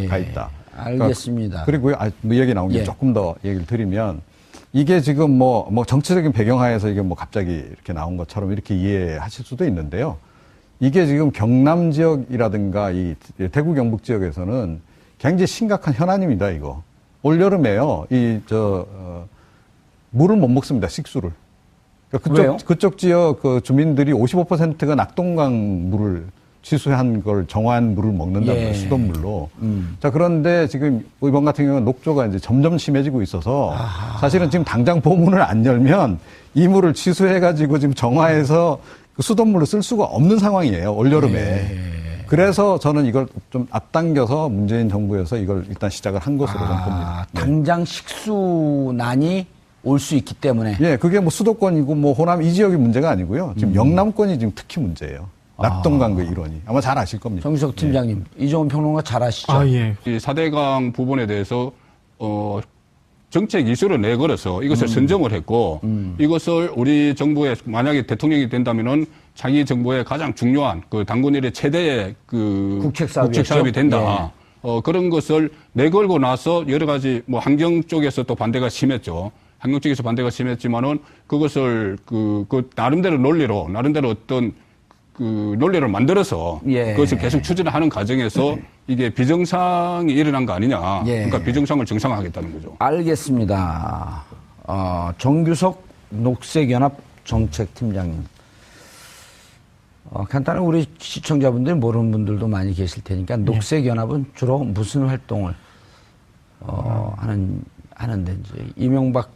S5: 가 있다.
S1: 알겠습니다.
S5: 그리고 얘기 나온 게 조금 더 얘기를 드리면 이게 지금 정치적인 배경하에서 이게 갑자기 이렇게 나온 것처럼 이렇게 이해하실 수도 있는데요. 이게 지금 경남 지역이라든가 이 대구 경북 지역에서는 굉장히 심각한 현안입니다. 이거 올여름에요. 물을 못 먹습니다. 식수를. 그러니까 그쪽 지역 주민들이 55%가 낙동강 물을 취수한 걸 정화한 물을 먹는다고요. 수돗물로. 자, 그런데 지금 이번 같은 경우는 녹조가 이제 점점 심해지고 있어서 사실은 지금 당장 보문을 안 열면 이 물을 취수해가지고 지금 정화해서 그 수돗물로 쓸 수가 없는 상황이에요. 올여름에. 그래서 저는 이걸 좀 앞당겨서 문재인 정부에서 이걸 일단 시작을 한 것으로 저는 봅니다.
S1: 당장 식수난이 올 수 있기 때문에.
S5: 예, 그게 수도권이고 호남 이 지역이 문제가 아니고요. 지금 영남권이 지금 특히 문제예요. 낙동강 그 일원이. 아마 잘 아실 겁니다.
S1: 정기석 팀장님, 이종훈 평론가 잘 아시죠?
S4: 예.
S3: 이 4대강 부분에 대해서, 정책 이슈를 내걸어서 이것을 선정을 했고, 이것을 우리 정부에 만약에 대통령이 된다면은 자기 정부의 가장 중요한 당군 일의 최대의 국책 사업이 된다. 그런 것을 내걸고 나서 여러 가지 환경 쪽에서 또 반대가 심했죠. 환경 쪽에서 반대가 심했지만은 그것을 나름대로 어떤 논리를 만들어서 그것을 계속 추진을 하는 과정에서 이게 비정상이 일어난 거 아니냐. 그러니까 비정상을 정상화하겠다는 거죠.
S1: 알겠습니다. 정규석 녹색연합 정책팀장님. 간단히 우리 시청자분들이 모르는 분들도 많이 계실 테니까 녹색연합은 주로 무슨 활동을 하는데 이제 이명박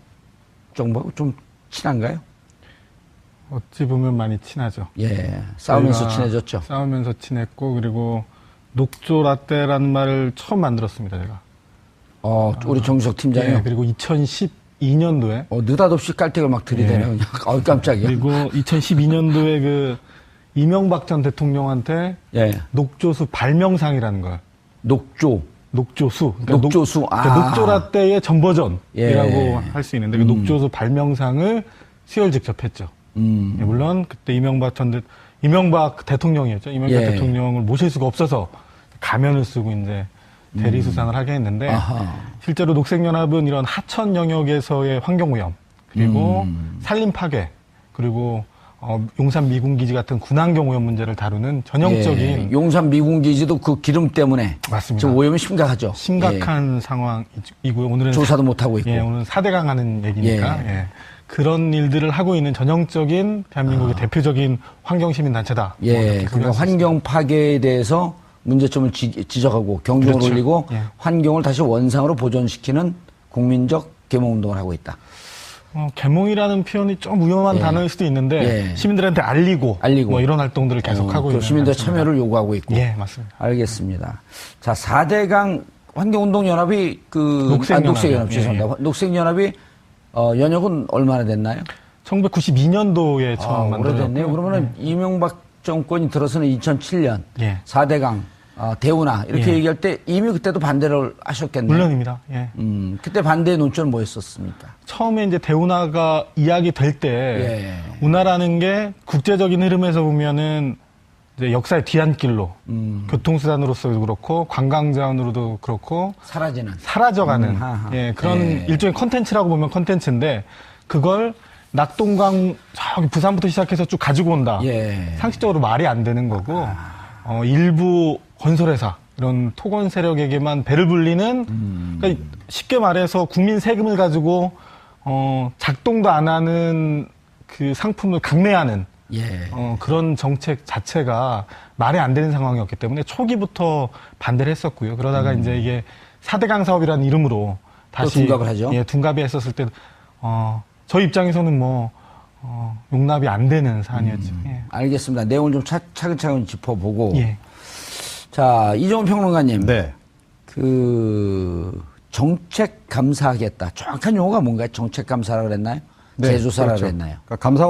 S1: 정부하고 좀 친한가요?
S4: 어찌 보면 많이 친하죠.
S1: 예, 싸우면서
S4: 저희가
S1: 친해졌죠.
S4: 싸우면서 친했고 그리고 녹조 라떼라는 말을 처음 만들었습니다, 제가.
S1: 우리 정수석 팀장이요.
S4: 예, 그리고 2012년도에
S1: 느닷없이 깔때기를 막 들이대네요.
S4: 예.
S1: 그냥. 깜짝이야.
S4: 그리고 2012년도에 그 이명박 전 대통령한테
S1: 예.
S4: 녹조수 발명상이라는 걸. 녹조수. 그러니까
S1: 녹조수.
S4: 그러니까 녹조 라떼의 전버전이라고
S1: 예.
S4: 할 수 있는데 그 녹조수 발명상을 수여를 직접 했죠. 예, 물론 그때 이명박 대통령이었죠. 이명박
S1: 예.
S4: 대통령을 모실 수가 없어서 가면을 쓰고 이제 대리 수상을 하게 했는데 실제로 녹색연합은 이런 하천 영역에서의 환경오염 그리고 산림 파괴 그리고 용산 미군기지 같은 군환경 오염 문제를 다루는 전형적인
S1: 예. 용산 미군기지도 그 기름 때문에
S4: 맞습니다.
S1: 지금 오염이 심각하죠.
S4: 심각한 상황이고요. 오늘은
S1: 조사도 못하고 있고.
S4: 예, 오늘은 4대강 하는 얘기니까 예. 그런 일들을 하고 있는 전형적인 대한민국의 대표적인 환경시민단체다.
S1: 예, 그러니까 환경 파괴에 대해서 문제점을 지적하고 경종을
S4: 그렇죠.
S1: 울리고
S4: 예.
S1: 환경을 다시 원상으로 보존시키는 국민적 계몽운동을 하고 있다.
S4: 계몽이라는 표현이 좀 위험한
S1: 예.
S4: 단어일 수도 있는데
S1: 예.
S4: 시민들한테 알리고 뭐 이런 활동들을 계속하고 있는
S1: 시민들
S4: 단체입니다.
S1: 참여를 요구하고 있고.
S4: 예, 맞습니다.
S1: 알겠습니다. 자, 4대강 환경운동연합이 녹색연합 죄송합니다.
S4: 예.
S1: 녹색연합이 연역은 얼마나 됐나요?
S4: 1992년도에 처음 만들어졌고요.
S1: 오래됐네요. 그러면은 이명박 정권이 들어서는 2007년
S4: 예.
S1: 4대강 대운하 이렇게
S4: 예.
S1: 얘기할 때 이미 그때도 반대를 하셨겠네요.
S4: 물론입니다. 예.
S1: 그때 반대의 논조는 뭐였었습니까?
S4: 처음에 이제 대운하가 이야기될 때
S1: 예.
S4: 운하라는 게 국제적인 흐름에서 보면은 이제 역사의 뒤안길로 교통수단으로서도 그렇고 관광자원으로도 그렇고 사라져가는 예, 그런
S1: 예.
S4: 일종의 컨텐츠라고 보면 컨텐츠인데 그걸 낙동강 저기 부산부터 시작해서 쭉 가지고 온다.
S1: 예.
S4: 상식적으로 말이 안 되는 거고 일부 건설회사 이런 토건 세력에게만 배를 불리는 그러니까 쉽게 말해서 국민 세금을 가지고 작동도 안 하는 그 상품을 강매하는
S1: 예.
S4: 그런 정책 자체가 말이 안 되는 상황이었기 때문에 초기부터 반대를 했었고요. 그러다가 이제 이게 4대강 사업이라는 이름으로 다시
S1: 둔갑을 하죠.
S4: 예, 둔갑이 했었을 때 저희 입장에서는 뭐 용납이 안 되는 사안이었죠. 예.
S1: 알겠습니다. 내용을 좀 차근차근 짚어보고.
S4: 예.
S1: 자, 이종훈 평론가님.
S5: 네.
S1: 정책 감사하겠다. 정확한 용어가 뭔가요? 정책 감사라 그랬나요? 재조사라
S5: 그렇죠.
S1: 그랬나요?
S5: 그러니까 감사